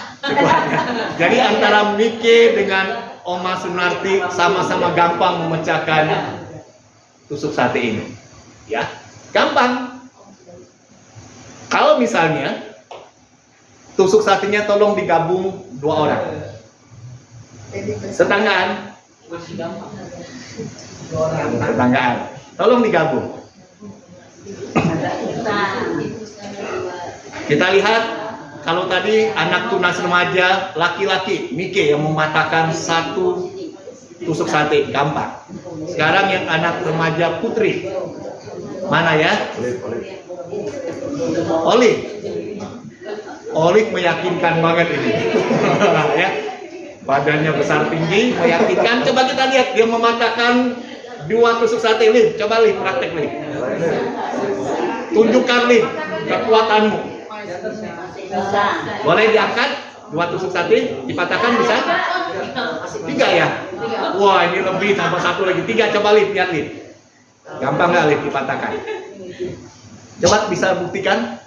Jadi antara Mike dengan Oma Sunarti sama-sama gampang memecahkan tusuk sate ini. Ya, gampang. Kalau misalnya tusuk satenya tolong digabung 2 orang. Tetanggaan. Tetanggaan. Tolong digabung. Kita lihat kalau tadi anak tunas remaja laki-laki, Mike yang mematahkan 1 tusuk sate, gampang. Sekarang yang anak remaja putri. Mana ya? Olik meyakinkan banget ini. Ya. Badannya besar tinggi, meyakinkan. Coba kita lihat dia mematahkan 2 tusuk sate. Lin, coba Lin, praktek Lin. Tunjukkan Lin kekuatanmu. Bisa. Boleh diangkat 2 tusuk sate, dipatahkan bisa? 3 ya? Wah, ini lebih tambah 1 lagi. 3, coba Lin, lihat Lin. Gampang nggak Lin dipatahkan? Coba bisa buktikan?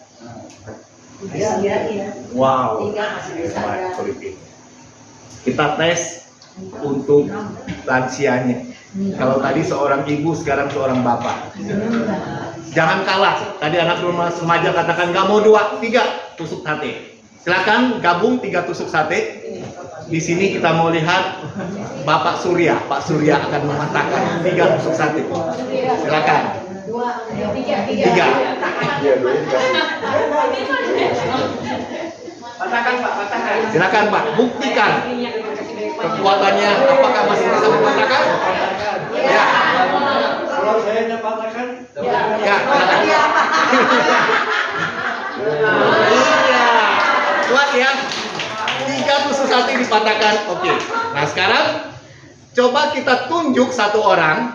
Iya. Wow. 3 masih bisa. Kita tes untuk lansianya. Kalau tadi seorang ibu, sekarang seorang bapak. Jangan kalah. Tadi anak rumah remaja katakan nggak mau 2, 3 tusuk sate. Silakan gabung 3 tusuk sate. Di sini kita mau lihat Bapak Surya. Pak Surya akan mematahkan 3 tusuk sate. Silakan. 3. Patahkan Pak, patahkan. Silakan Pak, buktikan kekuatannya. Apakah masih bisa mematahkan? Ya. Kalau saya patahkan, Ya, silakan. Iya. Kuat ya. 3 tusuk sate dipatahkan. Oke. Nah, sekarang coba kita tunjuk satu orang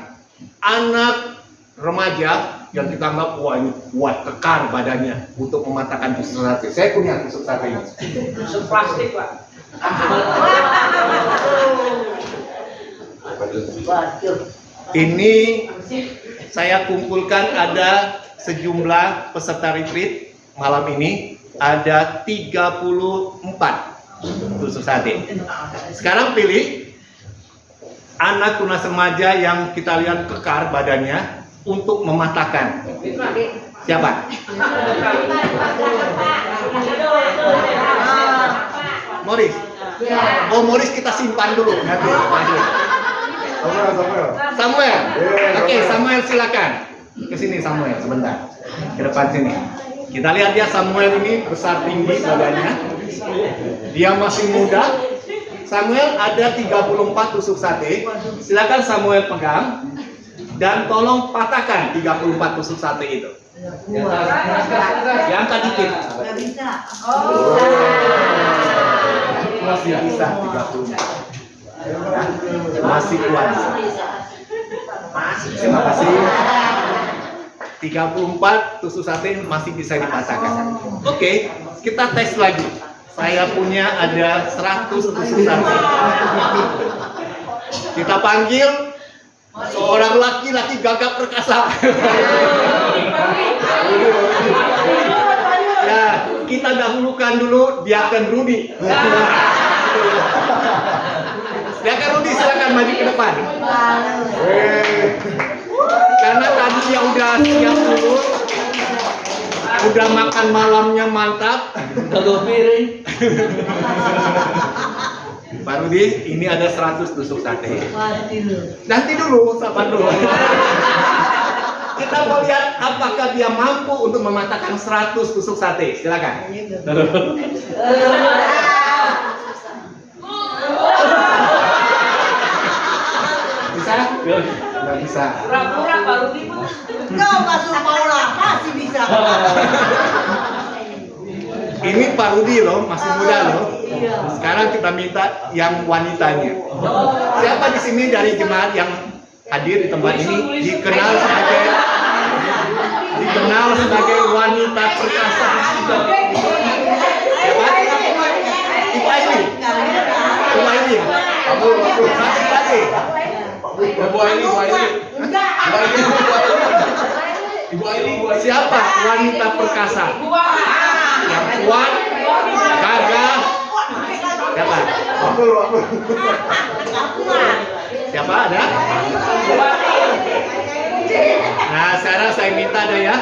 anak remaja yang kita anggap wah ini kuat, kekar badannya untuk mematahkan tusuk sate. Saya punya tusuk sate ini. Tusuk plastik Pak. Ini saya kumpulkan ada sejumlah peserta retreat malam ini ada 34 tusuk sate. Sekarang pilih anak tunas remaja yang kita lihat kekar badannya untuk mematahkan. Siapa? Morris. Oh, Morris kita simpan dulu nanti. Samuel. Oke, Samuel silakan. Ke sini Samuel sebentar. Ke depan sini. Kita lihat ya, Samuel ini besar tinggi badannya. Dia masih muda. Samuel ada 34 tusuk sate. Silakan Samuel pegang dan tolong patahkan 34 tusuk sate itu. Yang tadi dikit. Masih bisa 34. Masih kuat. Terima kasih. 34 tusuk sate masih bisa dipatahkan. Oke, kita tes lagi. Saya punya ada 100 tusuk sate. Kita panggil seorang laki-laki gagah perkasa. Ya, kita dahulukan dulu Diaken Rudi. Diaken Rudi silakan maju ke depan. Karena tadi dia udah siap dulu, udah makan malamnya mantap. kalau piring, Pak Rudi, ini ada 100 tusuk sate. Nanti dulu, sabar dulu. Kita mau lihat apakah dia mampu untuk mematahkan 100 tusuk sate. Silakan. Bisa? Nggak bisa. Pura-pura Pak Rudi Pak. Kau masuk Paula, masih bisa. Ini Pak Rudi loh, masih muda loh. Sekarang kita minta yang wanitanya. Siapa di sini dari jemaat yang hadir di tempat ini dikenal sebagai wanita perkasa? Siapa? Ibu Aini. Ibu Aini. Ibu Aini, Siapa wanita perkasa? Yang kuat, gagah. Siapa? Siapa ada? Nah, sekarang saya minta dah ya,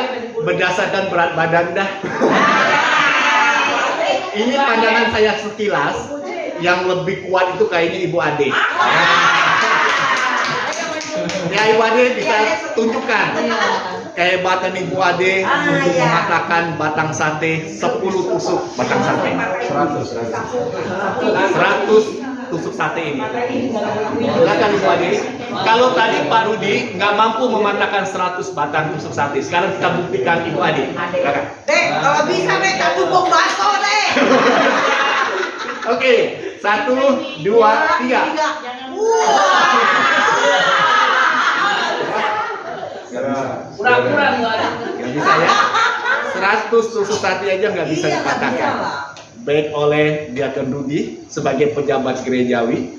berdasarkan berat badan dah. Ini pandangan saya sekilas, yang lebih kuat itu kayaknya Ibu Ade. Ya, Ibu Ade bisa tunjukkan kehebatan Ibu Ade untuk mematahkan batang sate 10 tusuk batang sate. 100 tusuk sate ini. Silakan Ibu Ade. Kalau tadi Pak Rudi nggak mampu mematahkan 100 batang tusuk sate, sekarang kita buktikan Ibu Ade. Silakan. Dek, kalau bisa dek, tak tumpuk bakso dek. Oke, 1, 2, 3. Pura-pura nggak ada. Nggak bisa ya. 100 tusuk sate aja nggak bisa dipatahkan. Baik oleh Diaken Rudi sebagai pejabat gerejawi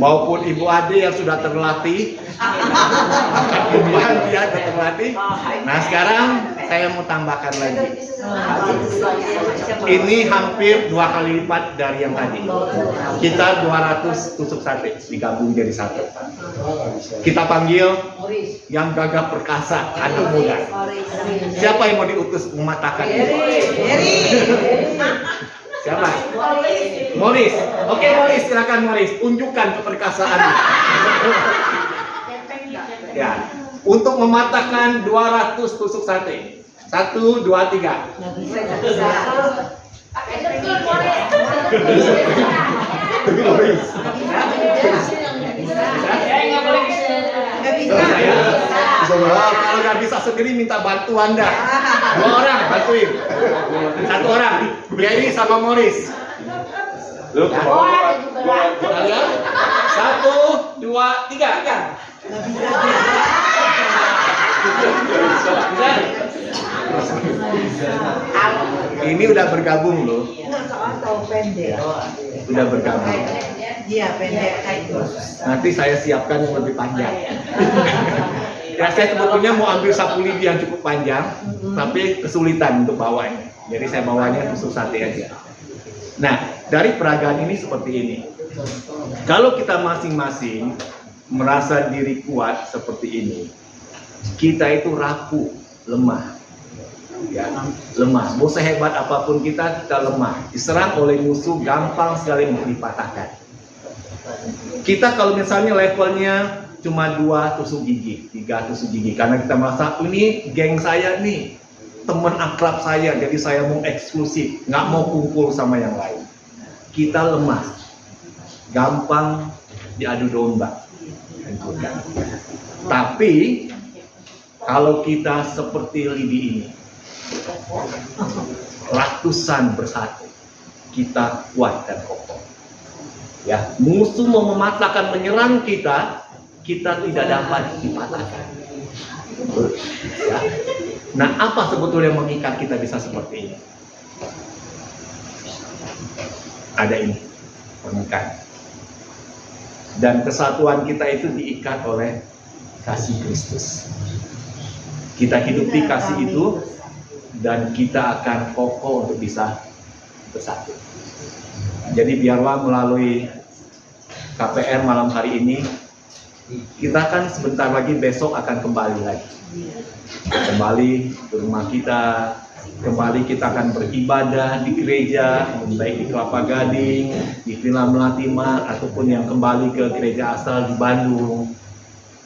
maupun Ibu Ade yang sudah terlatih. Dia terlatih. Nah, sekarang saya mau tambahkan lagi. Ini hampir 2 kali lipat dari yang tadi. Kita 200 tusuk sate digabung jadi satu. Kita panggil yang gagah perkasa, anak muda. Siapa yang mau diutus mematahkan ini? Siapa? Morris. Oke, Morris, silakan Morris, tunjukkan keperkasaanmu. Ya, untuk mematahkan 200 tusuk sate. 1, 2, 3. Nggak bisa. Kalau nggak bisa sendiri minta bantu Anda. 2 orang bantuin. 1 orang. Gary sama Morris. Kalian? 1, 2, 3. Ini udah bergabung loh. Nggak soal tahu pendek. Udah bergabung. Iya pendek kayak itu. Nanti saya siapkan yang lebih panjang. Ya, saya sebetulnya mau ambil sapu lidi yang cukup panjang, tapi kesulitan untuk bawanya. Jadi saya bawanya tusuk sate aja. Nah, dari peragaan ini seperti ini. Kalau kita masing-masing merasa diri kuat seperti ini, kita itu rapuh, lemah. Ya, lemah. Mau sehebat apapun kita lemah. Diserang oleh musuh gampang sekali untuk dipatahkan. Kita kalau misalnya levelnya cuma 2 tusuk gigi, 3 tusuk gigi, karena kita merasa ini geng saya nih, teman akrab saya, jadi saya mau eksklusif, nggak mau kumpul sama yang lain. Kita lemah, gampang diadu domba. Tapi kalau kita seperti lidi ini, ratusan bersatu, kita kuat dan kokoh. Ya, musuh mau mematahkan, menyerang kita, kita tidak dapat dipatahkan. Ya. Nah, apa sebetulnya yang mengikat kita bisa seperti ini? Ada ini, pernikahan. Dan kesatuan kita itu diikat oleh kasih Kristus. Kita hidupi kasih itu, dan kita akan kokoh untuk bisa bersatu. Jadi biarlah melalui KPR malam hari ini, kita kan sebentar lagi besok akan kembali lagi. Kembali ke rumah kita, kembali kita akan beribadah di gereja, baik di Kelapa Gading, di Villa Melatima, ataupun yang kembali ke gereja asal di Bandung.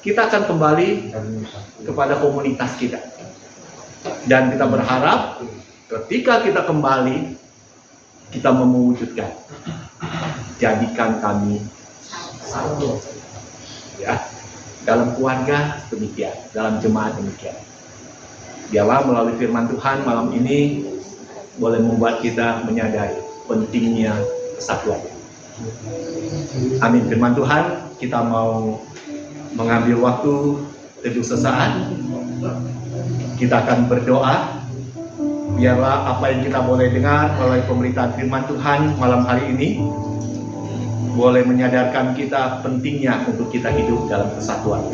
Kita akan kembali kepada komunitas kita. Dan kita berharap ketika kita kembali, kita mau mewujudkan, jadikan kami satu. Ya, dalam keluarga demikian, dalam jemaat demikian. Biarlah melalui firman Tuhan malam ini boleh membuat kita menyadari pentingnya kesatuan. Amin. Firman Tuhan, kita mau mengambil waktu teduh sesaat. Kita akan berdoa. Biarlah apa yang kita boleh dengar melalui pemberitaan firman Tuhan malam hari ini boleh menyadarkan kita pentingnya untuk kita hidup dalam kesatuan.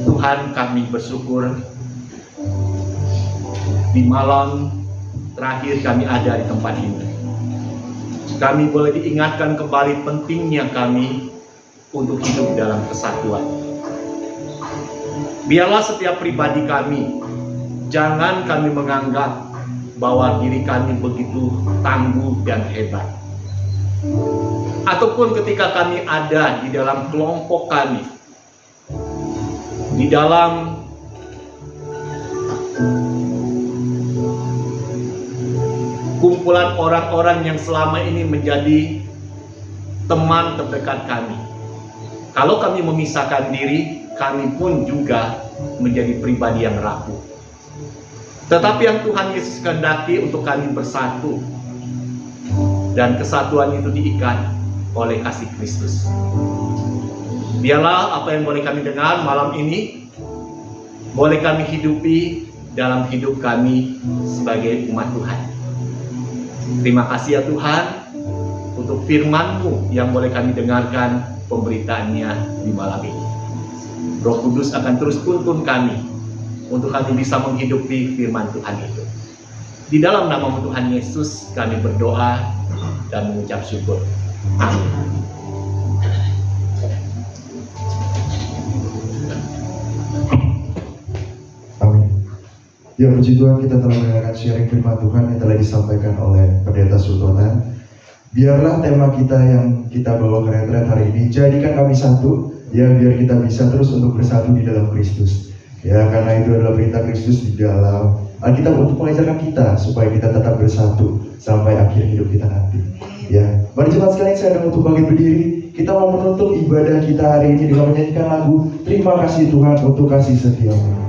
Tuhan, kami bersyukur di malam terakhir kami ada di tempat ini. Kami boleh diingatkan kembali pentingnya kami untuk hidup dalam kesatuan. Biarlah setiap pribadi kami, jangan kami menganggap bahwa diri kami begitu tangguh dan hebat. Ataupun ketika kami ada di dalam kelompok kami, di dalam kumpulan orang-orang yang selama ini menjadi teman terdekat kami. Kalau kami memisahkan diri, kami pun juga menjadi pribadi yang rapuh. Tetapi yang Tuhan Yesus kehendaki untuk kami bersatu, dan kesatuan itu diikat oleh kasih Kristus. Biarlah apa yang boleh kami dengar malam ini boleh kami hidupi dalam hidup kami sebagai umat Tuhan. Terima kasih ya Tuhan untuk firman-Mu yang boleh kami dengarkan pemberitaannya di malam ini. Roh Kudus akan terus tuntun kami untuk kami bisa menghidupi firman Tuhan itu. Di dalam nama Tuhan Yesus kami berdoa dan mengucap syukur. Amin. Amin. Ya puji Tuhan, kita telah mendengarkan sharing firman Tuhan yang telah disampaikan oleh Pendeta Sultonan. Biarlah tema kita yang kita bawa ke retret hari ini, jadikan kami satu, ya biar kita bisa terus untuk bersatu di dalam Kristus. Ya, karena itu adalah perintah Kristus di dalam Alkitab untuk mengajarkan kita supaya kita tetap bersatu sampai akhir hidup kita nanti. Ya, mari cepat sekali saya dan untuk bangkit berdiri. Kita mau menutup ibadah kita hari ini dengan menyanyikan lagu Terima Kasih Tuhan untuk kasih setiamu.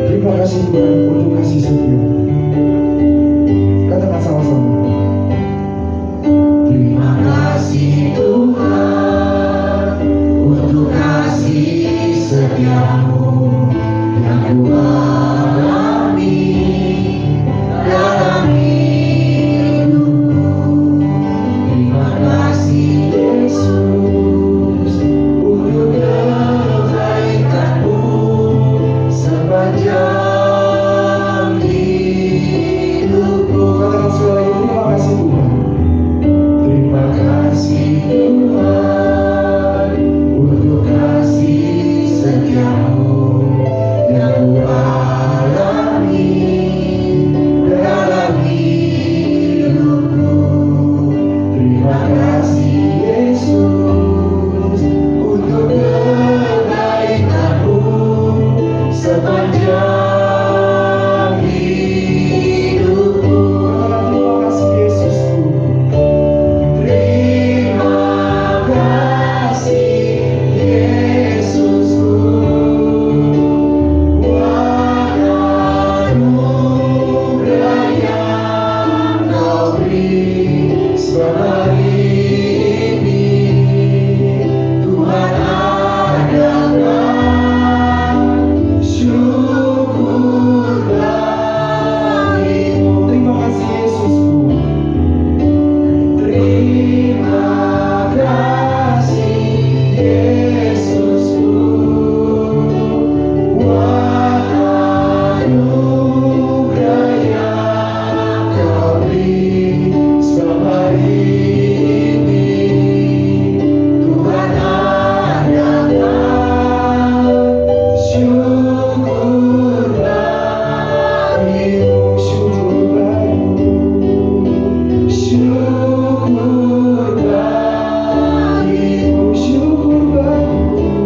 Terima kasih Tuhan untuk kasih setiamu. Katakan sama-sama. Terima kasih Tuhan untuk kasih setiamu yang ku alami dalam hidupku. Terima kasih Yesus untuk kebaikanmu sepanjang hidupku. Katakan sekali lagi, terima kasih Tuhan. Terima kasih Tuhan untuk kasih setiamu yang ku alami dalam hidupku. Terima kasih Yesus untuk kebaikanmu sepanjang hidupku. Terima kasih Yesusku. Terima kasih Yesusku. Wah, anugerah yang Kau beri hari ini, Tuhan adakan syukur bagimu. Terima kasih Yesusku. Terima kasih Yesusku. Wah, anugerah yang Kau beri hari ini, Tuhan adakan syukur bagimu, syukur bagimu, syukur bagimu, syukur bagimu,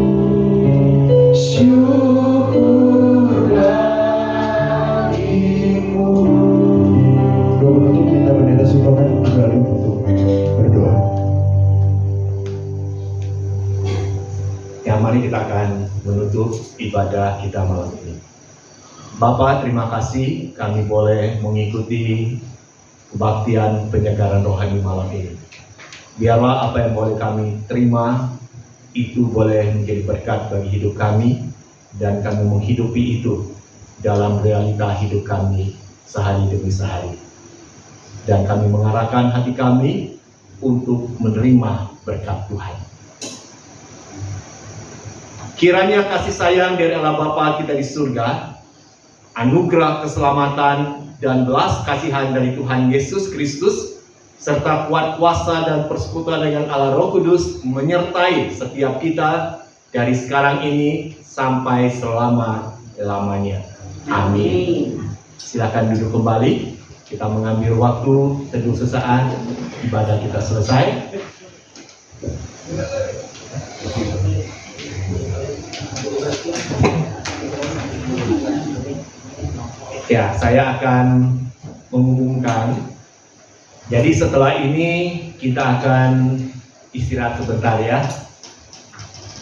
syukur bagimu. Doa penutup minta Pendeta Sultonan kembali untuk berdoa. Ya, mari kita akan menutup ibadah kita malam ini. Bapa, terima kasih kami boleh mengikuti kebaktian penyegaran rohani malam ini. Biarlah apa yang boleh kami terima itu boleh menjadi berkat bagi hidup kami, dan kami menghidupi itu dalam realita hidup kami sehari demi sehari. Dan kami mengarahkan hati kami untuk menerima berkat Tuhan. Kiranya kasih sayang dari Allah Bapa kita di surga, anugerah keselamatan dan belas kasihan dari Tuhan Yesus Kristus, serta kuat kuasa dan persekutuan dengan Allah Roh Kudus menyertai setiap kita dari sekarang ini sampai selama-lamanya. Amin. Silakan duduk kembali. Kita mengambil waktu teduh sesaat, ibadah kita selesai. Ya, saya akan mengumumkan. Jadi setelah ini kita akan istirahat sebentar ya.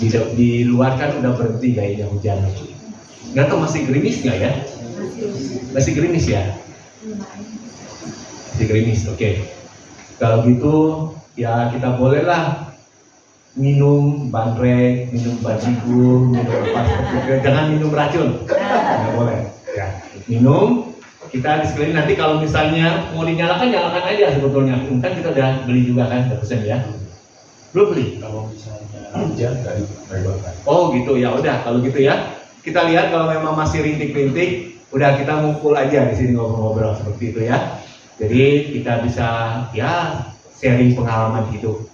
Di luar kan udah berhenti kayaknya hujan. Nggak tahu masih gerimis nggak ya? Masih gerimis ya? Masih gerimis, oke. Kalau gitu ya kita bolehlah minum bandrek, minum bajigur, minum apa, jangan minum racun. Nggak boleh. Ya, minum. Kita di sekeliling nanti kalau misalnya mau dinyalakan, nyalakan aja sebetulnya. Kan kita udah beli juga kan, udah pesen ya. Belum beli? Kalau misalnya hujan dari bapak. Oh gitu ya, udah kalau gitu ya. Kita lihat kalau memang masih rintik-rintik, Udah kita ngumpul aja di sini ngobrol-ngobrol seperti itu ya. Jadi kita bisa ya sharing pengalaman hidup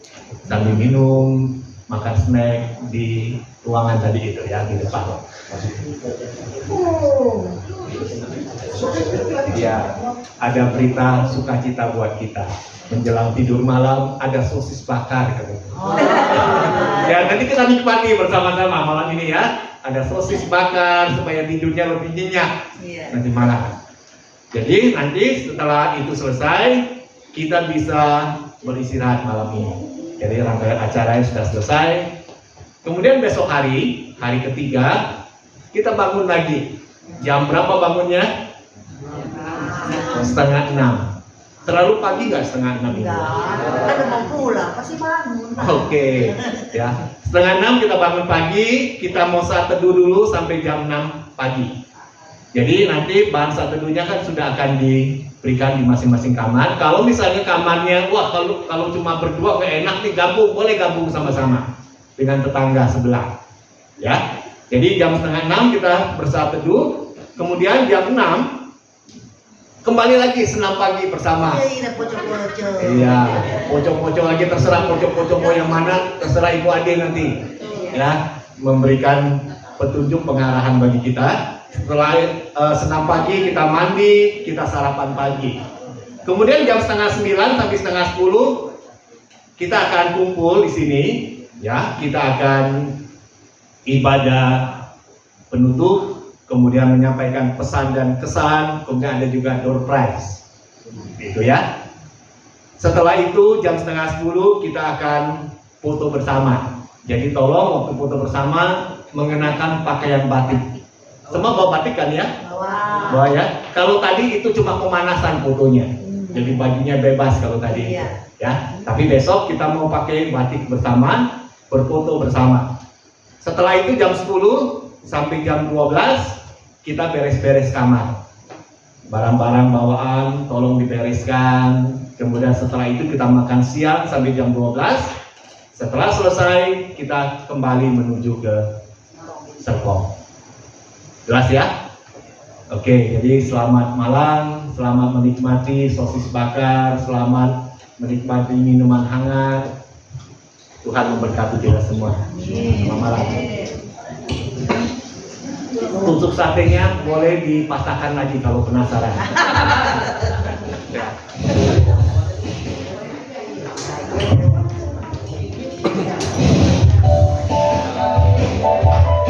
sambil minum, makan snack di ruangan tadi itu ya di depan. Ya, ada berita sukacita buat kita. Menjelang tidur malam ada sosis bakar katanya. Ya nanti kita nikmati bersama-sama malam ini ya. Ada sosis bakar supaya tidurnya lebih nyenyak Iya. nanti malam. Jadi nanti setelah itu selesai kita bisa beristirahat malam ini. Jadi rangkaian acaranya sudah selesai. Kemudian besok hari ketiga kita bangun lagi. Jam berapa bangunnya? 5:30. Terlalu pagi nggak 5:30 itu? Enggak, kan udah mau pulang, pasti bangun. Oke, ya. 5:30 kita bangun pagi, kita mau saat teduh dulu sampai jam 6 pagi. Jadi nanti bahan saat teduhnya kan sudah akan diberikan di masing-masing kamar. Kalau misalnya kamarnya, wah kalau cuma berdua nggak enak nih gabung, boleh gabung sama-sama dengan tetangga sebelah. Ya, jadi jam 5:30 kita bersaat teduh, kemudian jam 6 kembali lagi senam pagi bersama. Iya, pocok-pocok. Iya, pocong-pocong lagi terserah pocong-pocong mau yang mana terserah Ibu Ade nanti ya memberikan petunjuk pengarahan bagi kita. Setelah senam pagi kita mandi, kita sarapan pagi. Kemudian jam 8:30 sampai 9:30 kita akan kumpul di sini ya, kita akan ibadah penutup. Kemudian menyampaikan pesan dan kesan, kemudian ada juga door prize, gitu ya. Setelah itu jam 9:30 kita akan foto bersama. Jadi tolong waktu foto bersama mengenakan pakaian batik. Semua bawa batik kan ya? Bawa ya. Kalau tadi itu cuma pemanasan fotonya, jadi bajunya bebas kalau tadi. Iya. Ya. Tapi besok kita mau pakai batik bersama, berfoto bersama. Setelah itu jam 10 sampai jam 12 kita beres-beres kamar. Barang-barang bawaan tolong dibereskan. Kemudian setelah itu kita makan siang sampai jam 12. Setelah selesai kita kembali menuju ke Serpong. Jelas ya? Oke, jadi selamat malam, selamat menikmati sosis bakar, selamat menikmati minuman hangat. Tuhan memberkati kita semua. Selamat malam. Tusuk satenya boleh dipasahkan lagi kalau penasaran. Ya.